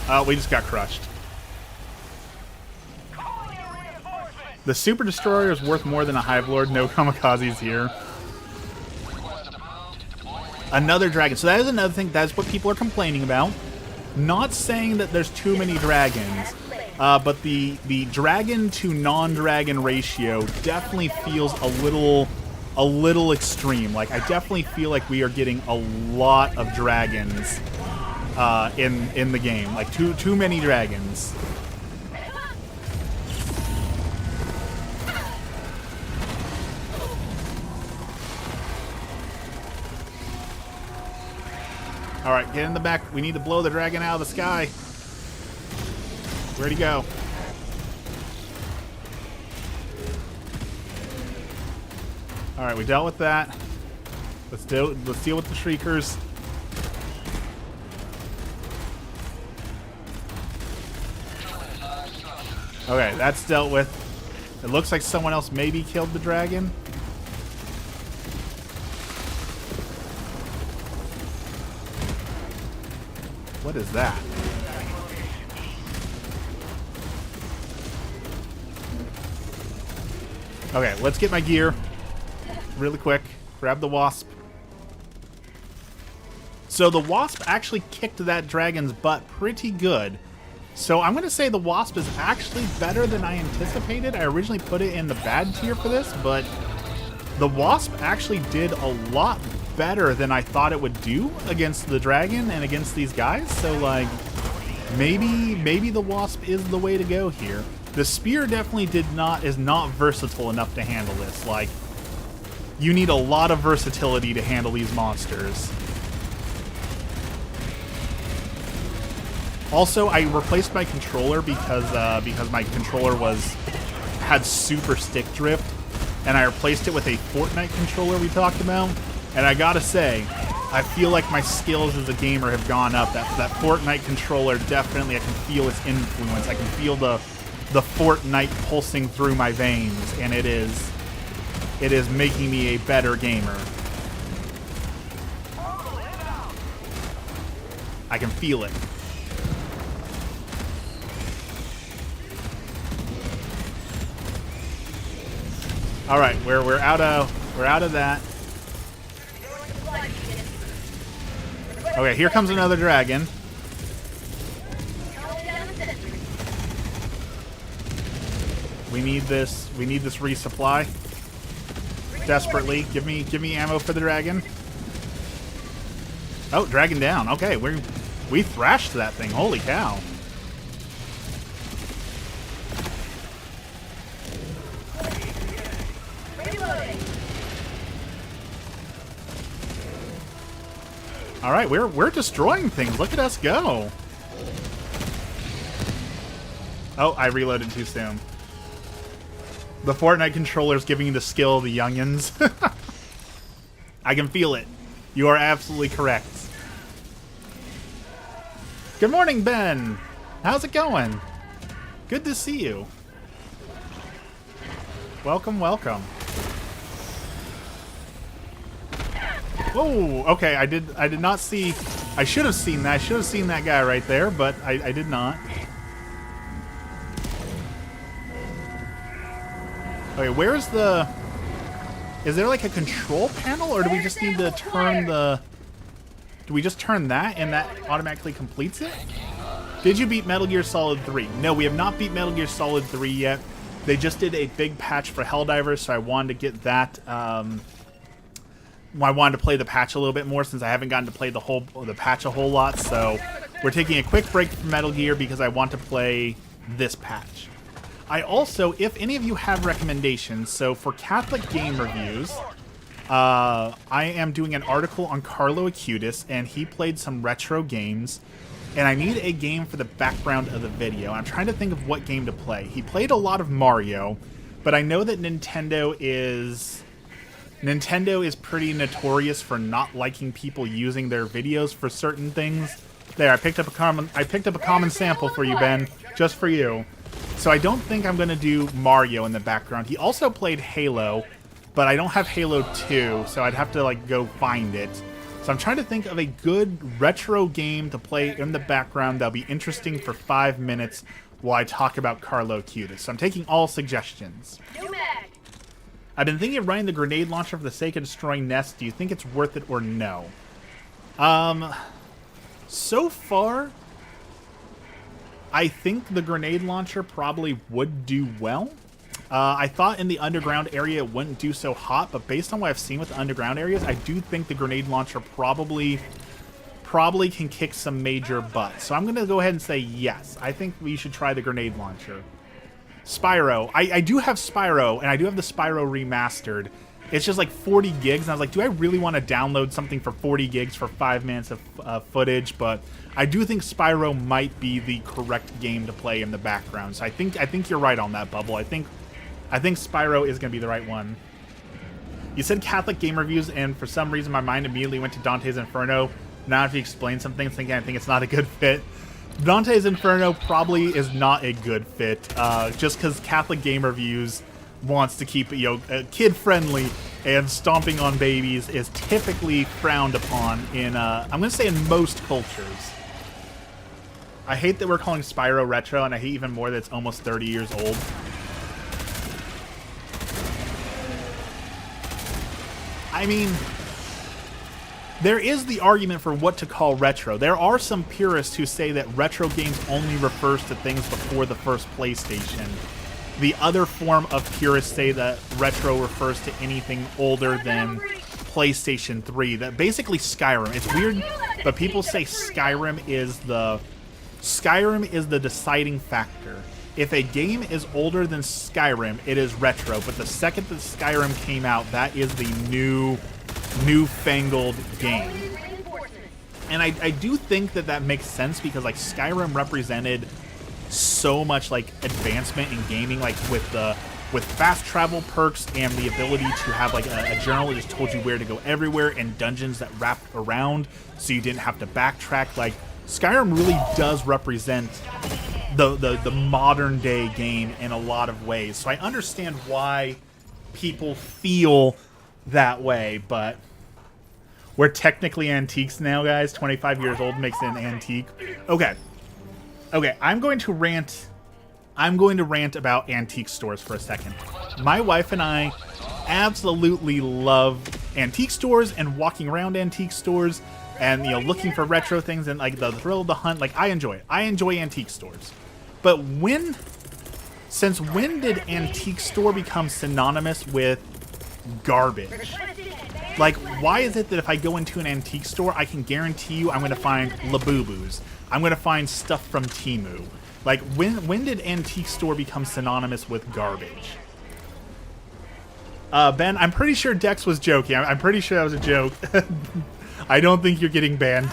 Oh, we just got crushed. The Super Destroyer is worth more than a Hive Lord. No kamikazes here. Another dragon. So that is another thing. That's what people are complaining about. Not saying that there's too many dragons. But the dragon to non-dragon ratio definitely feels a little extreme. Like, I definitely feel like we are getting a lot of dragons in the game. Like, too many dragons. Alright, get in the back. We need to blow the dragon out of the sky. Where'd he go? Alright, we dealt with that. Let's deal with the Shriekers. Okay, that's dealt with. It looks like someone else maybe killed the dragon. What is that? Okay, let's get my gear really quick. Grab the wasp. So the wasp actually kicked that dragon's butt pretty good. So I'm going to say the wasp is actually better than I anticipated. I originally put it in the bad tier for this, but the wasp actually did a lot better than I thought it would do against the dragon and against these guys. So, like, maybe the wasp is the way to go here. The spear definitely is not versatile enough to handle this. Like, you need a lot of versatility to handle these monsters. Also, I replaced my controller because my controller had super stick drift, and I replaced it with a Fortnite controller we talked about. And I gotta say, I feel like my skills as a gamer have gone up. That Fortnite controller definitely, I can feel its influence. I can feel the Fortnite pulsing through my veins, and it is making me a better gamer. I can feel it. All right, we're out of that. Okay, here comes another dragon. We need this resupply desperately. Give me ammo for the dragon. Oh, dragon down. Okay, we thrashed that thing. Holy cow. All right, we're destroying things. Look at us go. Oh, I reloaded too soon. The Fortnite controller's giving you the skill of the youngins. I can feel it. You are absolutely correct. Good morning, Ben. How's it going? Good to see you. Welcome, welcome. Oh, okay. I did not see. I should have seen that. I should have seen that guy right there, but I did not. Okay, where's the... Is there like a control panel, or do we just need to turn the... Do we just turn that and that automatically completes it? Did you beat Metal Gear Solid 3? No, we have not beat Metal Gear Solid 3 yet. They just did a big patch for Helldivers, so I wanted to get that... I wanted to play the patch a little bit more since I haven't gotten to play the patch a whole lot. So we're taking a quick break from Metal Gear because I want to play this patch. I also, if any of you have recommendations, so for Catholic Game Reviews, I am doing an article on Carlo Acutis, and he played some retro games, and I need a game for the background of the video. I'm trying to think of what game to play. He played a lot of Mario, but I know that Nintendo is pretty notorious for not liking people using their videos for certain things. There, I picked up a common sample for you, Ben, just for you. So I don't think I'm gonna do Mario in the background. He also played Halo, but I don't have Halo 2, so I'd have to like go find it. So I'm trying to think of a good retro game to play in the background that'll be interesting for 5 minutes while I talk about Carlo Acutis. So I'm taking all suggestions. I've been thinking of running the grenade launcher for the sake of destroying nests. Do you think it's worth it or no? So far, I think the grenade launcher probably would do well. I thought in the underground area it wouldn't do so hot, but based on what I've seen with the underground areas, I do think the grenade launcher probably can kick some major butt. So I'm going to go ahead and say yes. I think we should try the grenade launcher. Spyro. I do have Spyro, and I do have the Spyro remastered. It's just like 40 gigs, and I was like, do I really want to download something for 40 gigs for 5 minutes of footage? But I do think Spyro might be the correct game to play in the background. So I think you're right on that, Bubble. I think Spyro is going to be the right one. You said Catholic game reviews, and for some reason my mind immediately went to Dante's Inferno. Now if you explain some things, I think it's not a good fit. Dante's Inferno probably is not a good fit, just because Catholic game reviews wants to keep it, kid-friendly, and stomping on babies is typically frowned upon in, I'm going to say in most cultures. I hate that we're calling Spyro retro, and I hate even more that it's almost 30 years old. I mean, there is the argument for what to call retro. There are some purists who say that retro games only refers to things before the first PlayStation. The other form of purists say that retro refers to anything older than PlayStation 3. That basically Skyrim. It's weird, but people say Skyrim is the deciding factor. If a game is older than Skyrim, it is retro. But the second that Skyrim came out, that is the newfangled game. And I do think that makes sense because like Skyrim represented so much like advancement in gaming, like with fast travel perks and the ability to have like a journal that just told you where to go everywhere, and dungeons that wrapped around so you didn't have to backtrack. Like Skyrim really does represent the modern day game in a lot of ways. So I understand why people feel that way, but we're technically antiques now, guys. 25 years old makes it an antique. Okay, I'm going to rant about antique stores for a second. My wife and I absolutely love antique stores and walking around antique stores and looking for retro things and like the thrill of the hunt. Like I enjoy it. I enjoy antique stores. But since when did antique store become synonymous with garbage? Like, why is it that if I go into an antique store, I can guarantee you I'm going to find Labubus? I'm going to find stuff from Temu. Like, when did antique store become synonymous with garbage? Ben, I'm pretty sure Dex was joking. I'm pretty sure that was a joke. I don't think you're getting banned.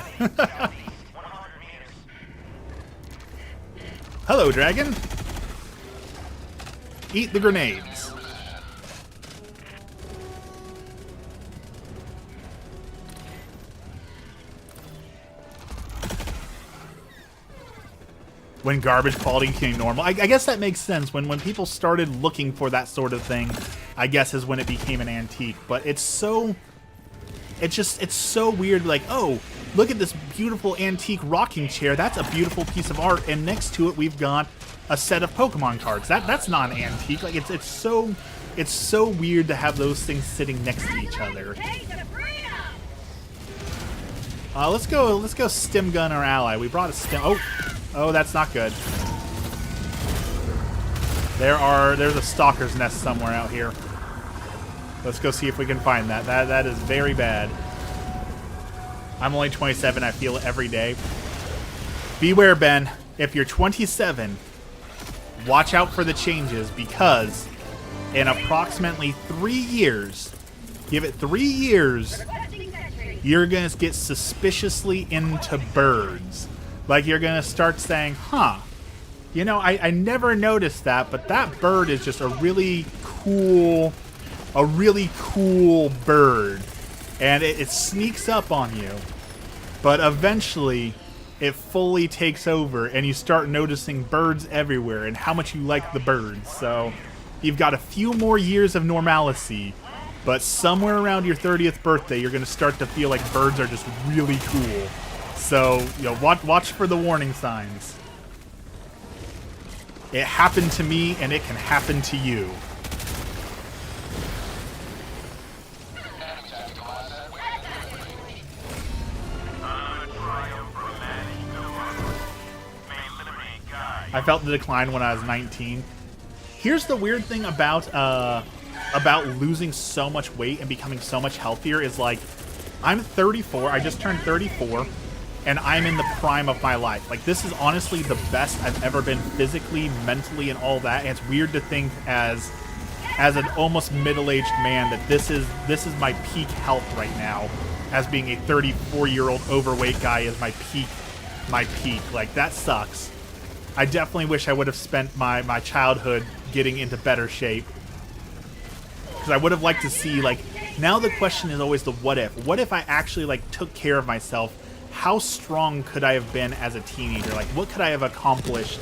Hello, dragon. Eat the grenades. When garbage quality became normal. I guess that makes sense. When people started looking for that sort of thing, I guess is when it became an antique. But it's so weird. Like, oh, look at this beautiful antique rocking chair. That's a beautiful piece of art. And next to it, we've got a set of Pokemon cards. That's not an antique. Like, it's so weird to have those things sitting next to each other. Let's go stim gun our ally. We brought a stim. Oh, that's not good. There's a stalker's nest somewhere out here. Let's go see if we can find that. That is very bad. I'm only 27. I feel it every day. Beware, Ben. If you're 27, watch out for the changes, because in approximately 3 years, give it 3 years, you're going to get suspiciously into birds. Like, you're going to start saying, huh, I never noticed that, but that bird is just a really cool bird. And it sneaks up on you. But eventually, it fully takes over, and you start noticing birds everywhere and how much you like the birds. So, you've got a few more years of normalcy, but somewhere around your 30th birthday, you're going to start to feel like birds are just really cool. So, watch for the warning signs. It happened to me, and it can happen to you. I felt the decline when I was 19. Here's the weird thing about losing so much weight and becoming so much healthier is like, I'm 34, I just turned 34, and I'm in the prime of my life. Like, this is honestly the best I've ever been physically, mentally, and all that. And it's weird to think as an almost middle-aged man that this is my peak health right now, as being a 34-year-old overweight guy is my peak. Like, that sucks. I definitely wish I would have spent my childhood getting into better shape. Because I would have liked to see, like, now the question is always the what if. What if I actually, like, took care of myself? How strong could I have been as a teenager? Like, what could I have accomplished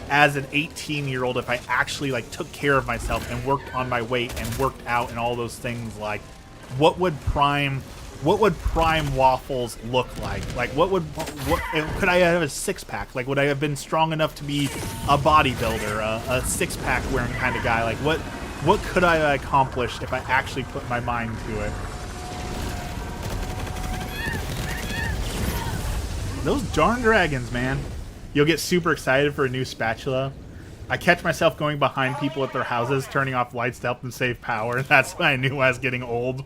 as an 18-year-old if I actually, like, took care of myself and worked on my weight and worked out and all those things? Like, what would prime waffles look like? Like, what could I have a six-pack? Like, would I have been strong enough to be a bodybuilder, a six-pack wearing kind of guy? Like, what could I have accomplished if I actually put my mind to it? Those darn dragons, man. You'll get super excited for a new spatula. I catch myself going behind people at their houses, turning off lights to help them save power. That's when I knew I was getting old.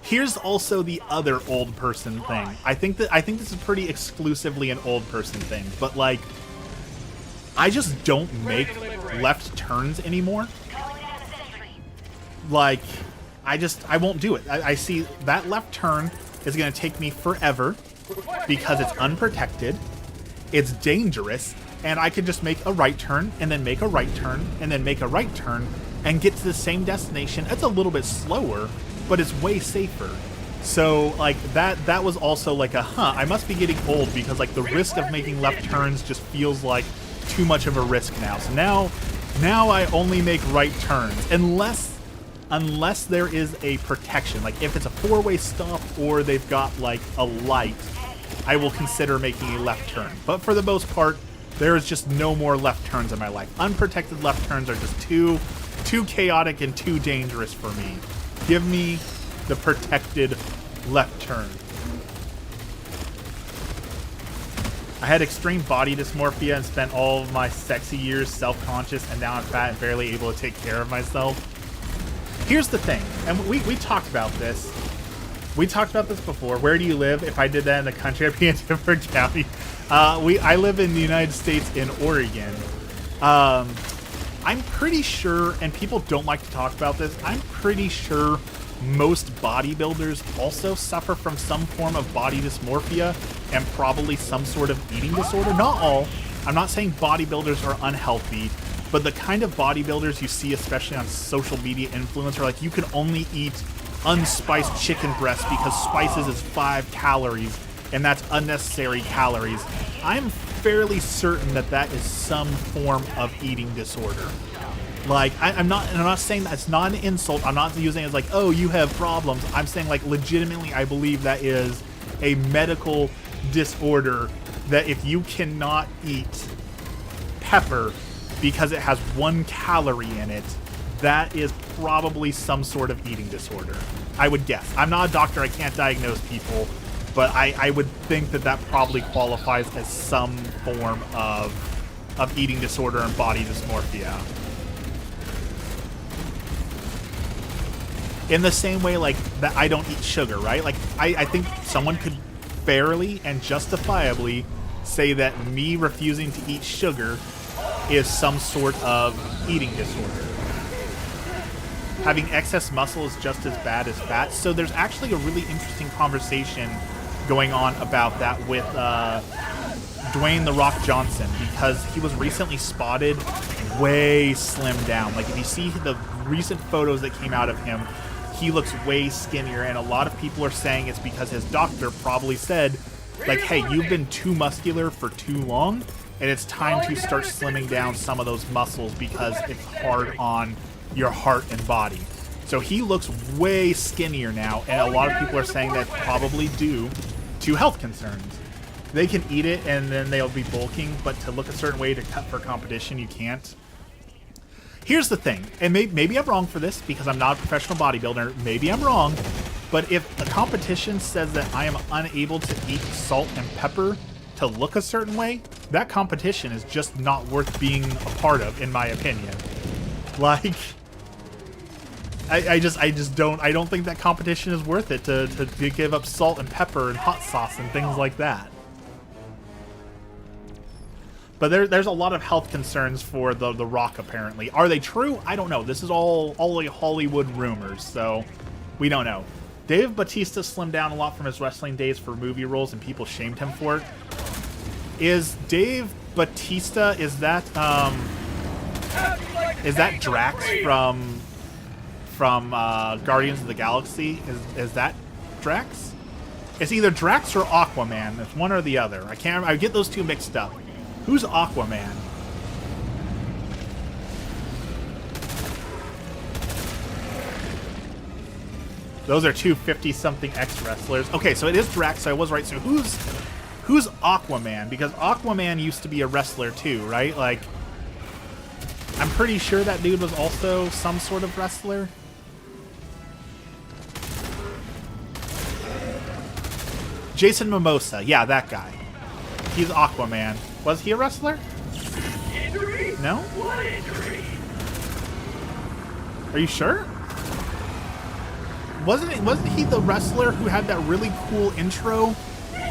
Here's also the other old person thing. I think this is pretty exclusively an old person thing, but like, I just don't make left turns anymore. Like, I won't do it. I see that left turn is going to take me forever because it's unprotected, it's dangerous, and I could just make a right turn and then make a right turn and then make a right turn and get to the same destination. It's a little bit slower, but it's way safer. So like that was also like I must be getting old because like the risk of making left turns just feels like too much of a risk now. So now I only make right turns unless there is a protection. Like if it's a four-way stop or they've got like a light, I will consider making a left turn. But for the most part, there is just no more left turns in my life. Unprotected left turns are just too chaotic and too dangerous for me. Give me the protected left turn. I had extreme body dysmorphia and spent all of my sexy years self-conscious, and now I'm fat and barely able to take care of myself. Here's the thing, and we talked about this. We talked about this before. Where do you live? If I did that in the country, I'd be in a different county. I live in the United States in Oregon. I'm pretty sure, and people don't like to talk about this, I'm pretty sure most bodybuilders also suffer from some form of body dysmorphia and probably some sort of eating disorder. Not all. I'm not saying bodybuilders are unhealthy, but the kind of bodybuilders you see, especially on social media influencer, like you can only eat unspiced chicken breast because spices is 5 calories and that's unnecessary calories. I'm fairly certain that is some form of eating disorder. Like, I'm not saying that's not an insult. I'm not using it as like, oh, you have problems. I'm saying like legitimately I believe that is a medical disorder, that if you cannot eat pepper because it has 1 calorie in it, that is probably some sort of eating disorder. I would guess. I'm not a doctor, I can't diagnose people, but I would think that probably qualifies as some form of eating disorder and body dysmorphia. In the same way, like, that I don't eat sugar, right? Like, I think someone could fairly and justifiably say that me refusing to eat sugar is some sort of eating disorder. Having excess muscle is just as bad as fat. So there's actually a really interesting conversation going on about that with Dwayne "The Rock" Johnson, because he was recently spotted way slimmed down. Like, if you see the recent photos that came out of him, he looks way skinnier, and a lot of people are saying it's because his doctor probably said, like, hey, you've been too muscular for too long, and it's time to start slimming down some of those muscles because it's hard on your heart and body. So he looks way skinnier now, and a lot of people are saying that's probably due to health concerns. They can eat it and then they'll be bulking, but to look a certain way to cut for competition, you can't. Here's the thing, and maybe I'm wrong for this because I'm not a professional bodybuilder, maybe I'm wrong, but if a competition says that I am unable to eat salt and pepper to look a certain way, that competition is just not worth being a part of, in my opinion. Like, I don't think that competition is worth it to give up salt and pepper and hot sauce and things like that. But there's a lot of health concerns for the Rock, apparently. Are they true? I don't know. This is all like Hollywood rumors, so we don't know. Dave Bautista slimmed down a lot from his wrestling days for movie roles, and people shamed him for it. Is Dave Bautista, is that Drax from Guardians of the Galaxy? Is that Drax? It's either Drax or Aquaman. It's one or the other. I get those two mixed up. Who's Aquaman? Those are two 50-something ex-wrestlers. Okay, so it is Drax, so I was right. So who's Aquaman? Because Aquaman used to be a wrestler too, right? Like, I'm pretty sure that dude was also some sort of wrestler. Jason Momoa. Yeah, that guy. He's Aquaman. Was he a wrestler? Injury? No? What injury? Are you sure? Wasn't he the wrestler who had that really cool intro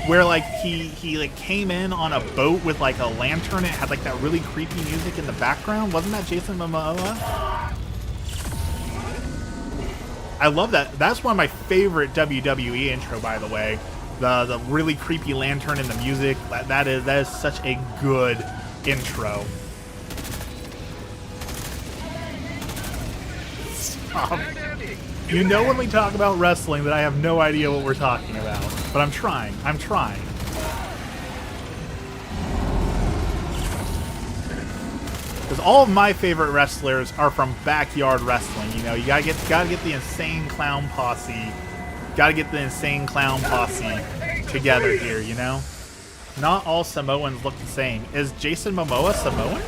where like he like came in on a boat with like a lantern and it had like that really creepy music in the background? Wasn't that Jason Momoa? I love that. That's one of my favorite WWE intro, by the way. The really creepy lantern and the music. That is such a good intro. Stop. You know when we talk about wrestling that I have no idea what we're talking about. But I'm trying. I'm trying. Because all of my favorite wrestlers are from backyard wrestling. You know, you gotta get the Insane Clown Posse. Gotta get the Insane Clown Posse together here, you know? Not all Samoans look the same. Is Jason Momoa Samoan?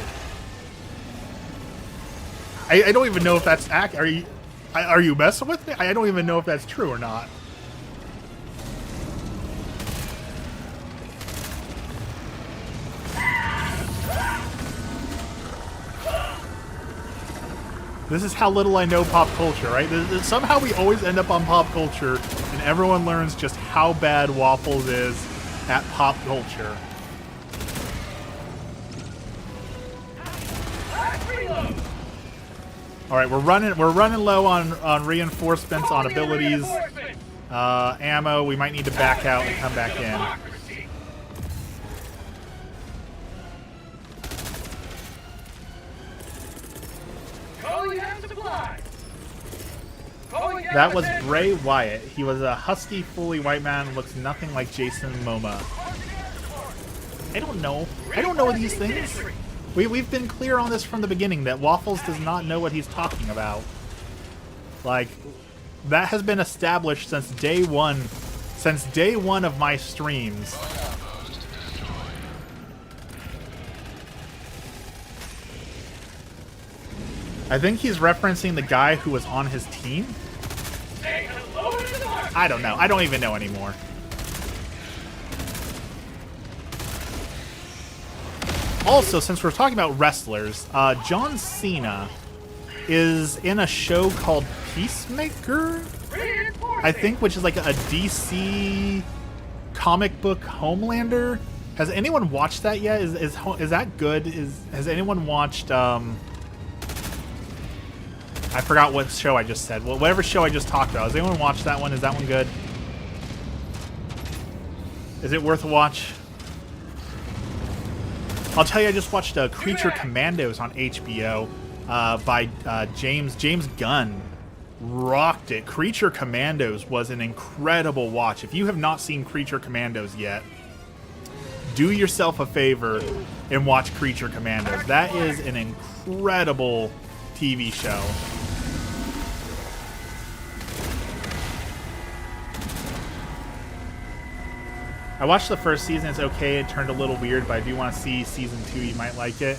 I don't even know if that's accurate. Are you messing with me? I don't even know if that's true or not. This is how little I know pop culture, right? Somehow we always end up on pop culture, and everyone learns just how bad Waffles is at pop culture. All right, we're running low on reinforcements, on abilities, ammo. We might need to back out and come back in. That was Bray Wyatt. He was a husky, fully white man, looks nothing like Jason Momoa. I don't know. I don't know these things. We've been clear on this from the beginning that Waffles does not know what he's talking about. Like, that has been established since day one. Since day one of my streams. I think he's referencing the guy who was on his team. I don't know. I don't even know anymore. Also, since we're talking about wrestlers, John Cena is in a show called Peacemaker, I think, which is like a DC comic book Homelander. Has anyone watched that yet? Is that good? Has anyone watched? I forgot what show I just said. Well, whatever show I just talked about. Has anyone watched that one? Is that one good? Is it worth a watch? I'll tell you, I just watched Creature Commandos on HBO by James Gunn. Rocked it. Creature Commandos was an incredible watch. If you have not seen Creature Commandos yet, do yourself a favor and watch Creature Commandos. That is an incredible TV show. I watched the first season. It's okay. It turned a little weird, but I do want to see season 2. You might like it.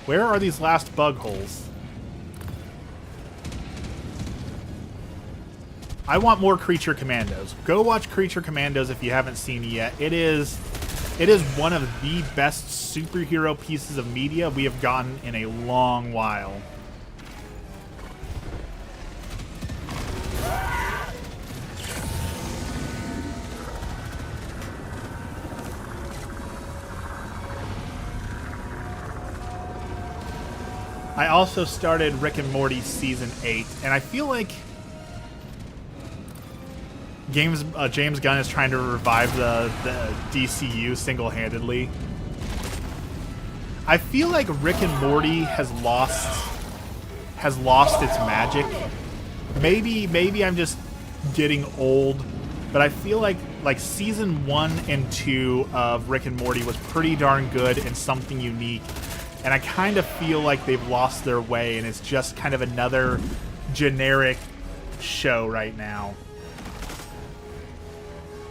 Where are these last bug holes? I want more Creature Commandos. Go watch Creature Commandos if you haven't seen it yet. It is one of the best superhero pieces of media we have gotten in a long while. I also started Rick and Morty Season 8, and I feel like James Gunn is trying to revive the DCU single-handedly. I feel like Rick and Morty has lost its magic. Maybe I'm just getting old, but I feel like Season 1 and 2 of Rick and Morty was pretty darn good and something unique. And I kind of feel like they've lost their way, and it's just kind of another generic show right now.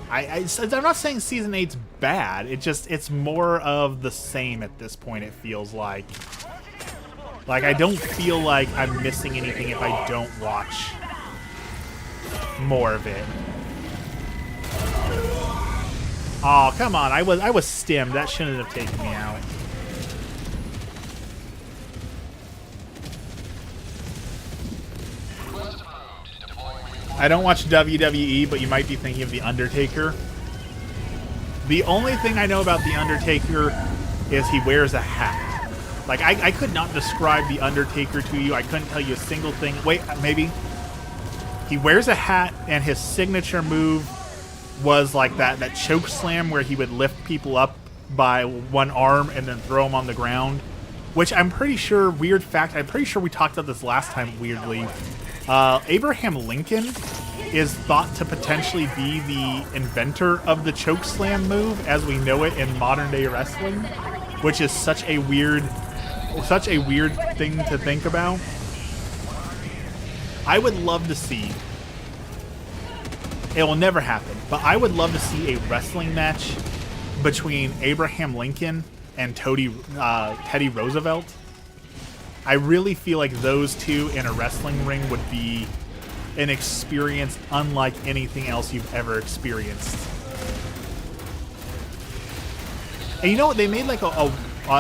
I'm not saying Season 8's bad. It's more of the same at this point, it feels like. Like, I don't feel like I'm missing anything if I don't watch more of it. Oh, come on. I was stimmed. That shouldn't have taken me out. I don't watch WWE, but you might be thinking of The Undertaker. The only thing I know about The Undertaker is he wears a hat. Like, I could not describe The Undertaker to you. I couldn't tell you a single thing. Wait, maybe. He wears a hat, and his signature move was like that choke slam where he would lift people up by one arm and then throw them on the ground. Which I'm pretty sure, weird fact, I'm pretty sure we talked about this last time, weirdly. Abraham Lincoln is thought to potentially be the inventor of the chokeslam move as we know it in modern day wrestling, which is such a weird thing to think about. I would love to see, it will never happen, but I would love to see a wrestling match between Abraham Lincoln and Teddy Roosevelt. I really feel like those two in a wrestling ring would be an experience unlike anything else you've ever experienced. And you know what? They made like a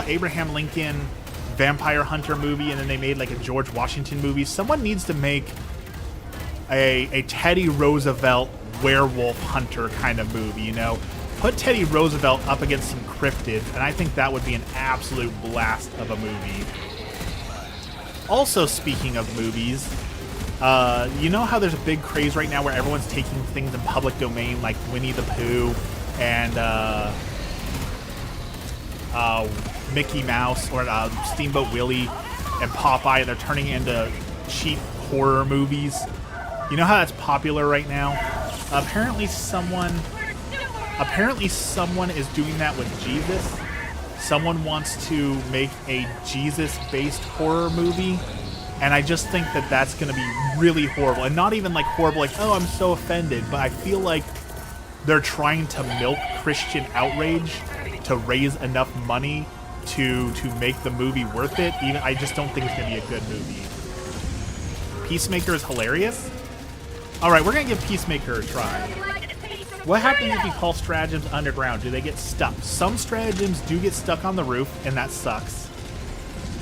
Abraham Lincoln vampire hunter movie, and then they made like a George Washington movie. Someone needs to make a Teddy Roosevelt werewolf hunter kind of movie, you know? Put Teddy Roosevelt up against some cryptids, and I think that would be an absolute blast of a movie. Also, speaking of movies, you know how there's a big craze right now where everyone's taking things in public domain like Winnie the Pooh and Mickey Mouse or Steamboat Willie and Popeye, and they're turning it into cheap horror movies. You know how that's popular right now? Apparently someone is doing that with Jesus. Someone wants to make a Jesus-based horror movie, and I just think that that's going to be really horrible. And not even like horrible, like, oh, I'm so offended, but I feel like they're trying to milk Christian outrage to raise enough money to make the movie worth it. Even I just don't think it's going to be a good movie. Peacemaker is hilarious? Alright, we're going to give Peacemaker a try. What happens if you call stratagems underground? Do they get stuck? Some stratagems do get stuck on the roof, and that sucks.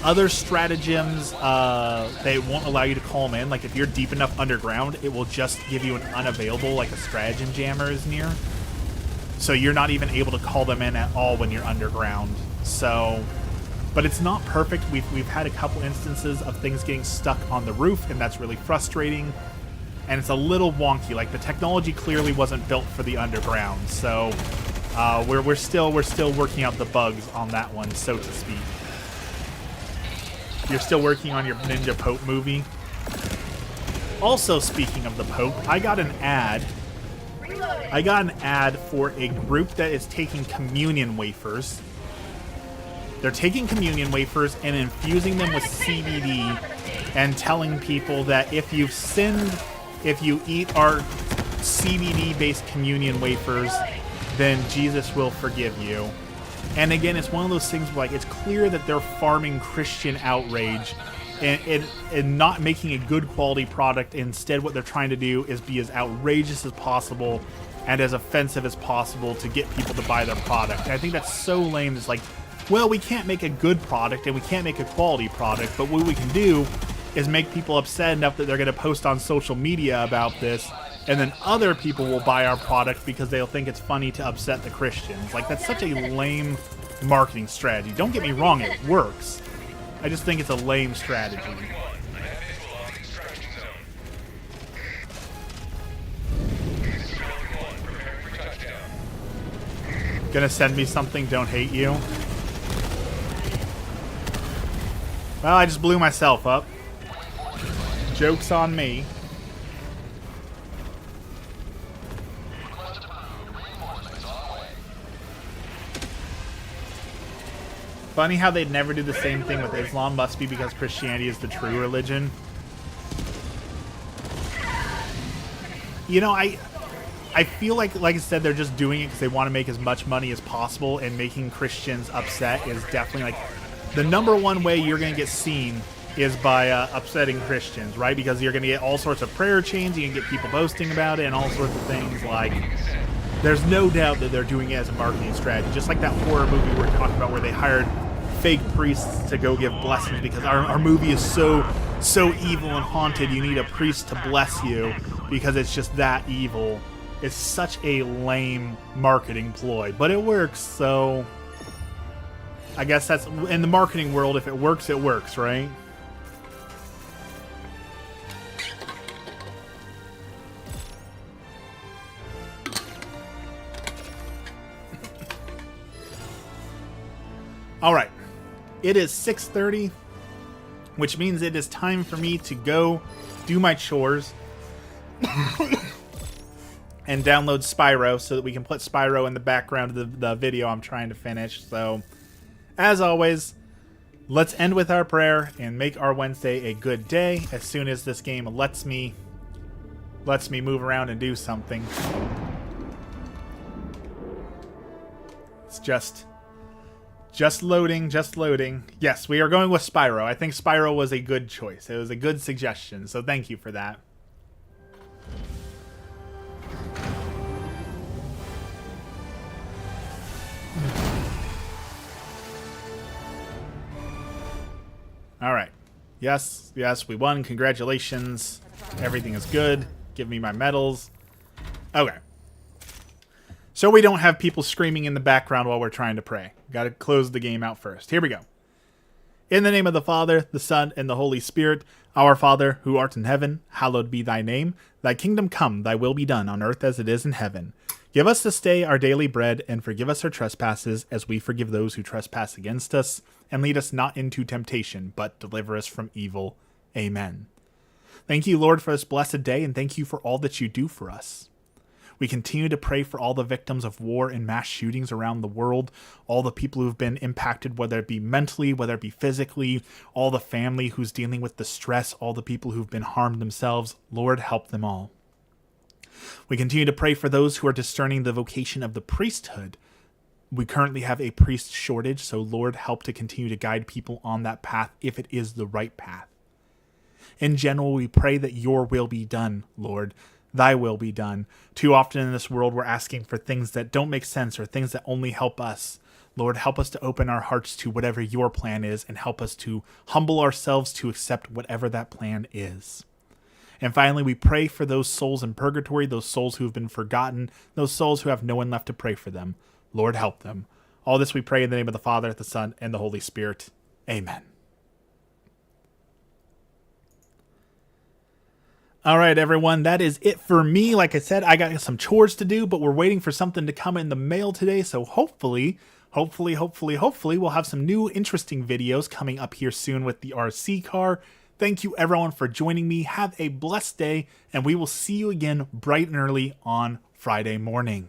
Other stratagems, they won't allow you to call them in. Like, if you're deep enough underground, it will just give you an unavailable, like a stratagem jammer is near. So you're not even able to call them in at all when you're underground. So, but it's not perfect. We've had a couple instances of things getting stuck on the roof, and that's really frustrating. And it's a little wonky. Like, the technology clearly wasn't built for the underground, so we're still working out the bugs on that one, so to speak. You're still working on your Ninja Pope movie. Also, speaking of the Pope, I got an ad. I got an ad for a group that is taking communion wafers. They're taking communion wafers and infusing them with CBD and telling people that if you've sinned, if you eat our CBD-based communion wafers, then Jesus will forgive you. And again, it's one of those things where, like, it's clear that they're farming Christian outrage and not making a good quality product. Instead, what they're trying to do is be as outrageous as possible and as offensive as possible to get people to buy their product. And I think that's so lame. It's like, well, we can't make a good product and we can't make a quality product, but what we can do is make people upset enough that they're going to post on social media about this, and then other people will buy our product because they'll think it's funny to upset the Christians. Like, that's such a lame marketing strategy. Don't get me wrong, it works. I just think it's a lame strategy. Gonna send me something, don't hate you. Well, I just blew myself up. Joke's on me. Funny how they'd never do the same thing with Islam. Must be because Christianity is the true religion. You know, I feel like I said, they're just doing it because they want to make as much money as possible, and making Christians upset is definitely, like, the number one way you're going to get seen is by upsetting Christians, right? Because you're going to get all sorts of prayer chains, you can get people boasting about it, and all sorts of things. Like, there's no doubt that they're doing it as a marketing strategy. Just like that horror movie we were talking about where they hired fake priests to go give blessings because our movie is so evil and haunted, you need a priest to bless you because it's just that evil. It's such a lame marketing ploy, but it works, so I guess that's, in the marketing world, if it works, right? All right, it is 6:30, which means it is time for me to go do my chores and download Spyro so that we can put Spyro in the background of the video I'm trying to finish. So, as always, let's end with our prayer and make our Wednesday a good day as soon as this game lets me move around and do something. It's just loading. Yes, we are going with Spyro. I think Spyro was a good choice. It was a good suggestion, so thank you for that. All right. Yes, we won. Congratulations. Everything is good. Give me my medals. Okay. So we don't have people screaming in the background while we're trying to pray. Got to close the game out first. Here we go. In the name of the Father, the Son, and the Holy Spirit, our Father, who art in heaven, hallowed be thy name. Thy kingdom come, thy will be done, on earth as it is in heaven. Give us this day our daily bread, and forgive us our trespasses, as we forgive those who trespass against us. And lead us not into temptation, but deliver us from evil. Amen. Thank you, Lord, for this blessed day, and thank you for all that you do for us. We continue to pray for all the victims of war and mass shootings around the world, all the people who've been impacted, whether it be mentally, whether it be physically, all the family who's dealing with the stress, all the people who've been harmed themselves. Lord, help them all. We continue to pray for those who are discerning the vocation of the priesthood. We currently have a priest shortage, so Lord, help to continue to guide people on that path if it is the right path. In general, we pray that your will be done, Lord. Thy will be done. Too often in this world, we're asking for things that don't make sense or things that only help us. Lord, help us to open our hearts to whatever your plan is and help us to humble ourselves to accept whatever that plan is. And finally, we pray for those souls in purgatory, those souls who have been forgotten, those souls who have no one left to pray for them. Lord, help them. All this we pray in the name of the Father, the Son, and the Holy Spirit. Amen. All right, everyone, that is it for me. Like I said, I got some chores to do, but we're waiting for something to come in the mail today. So hopefully, we'll have some new interesting videos coming up here soon with the RC car. Thank you, everyone, for joining me. Have a blessed day, and we will see you again bright and early on Friday morning.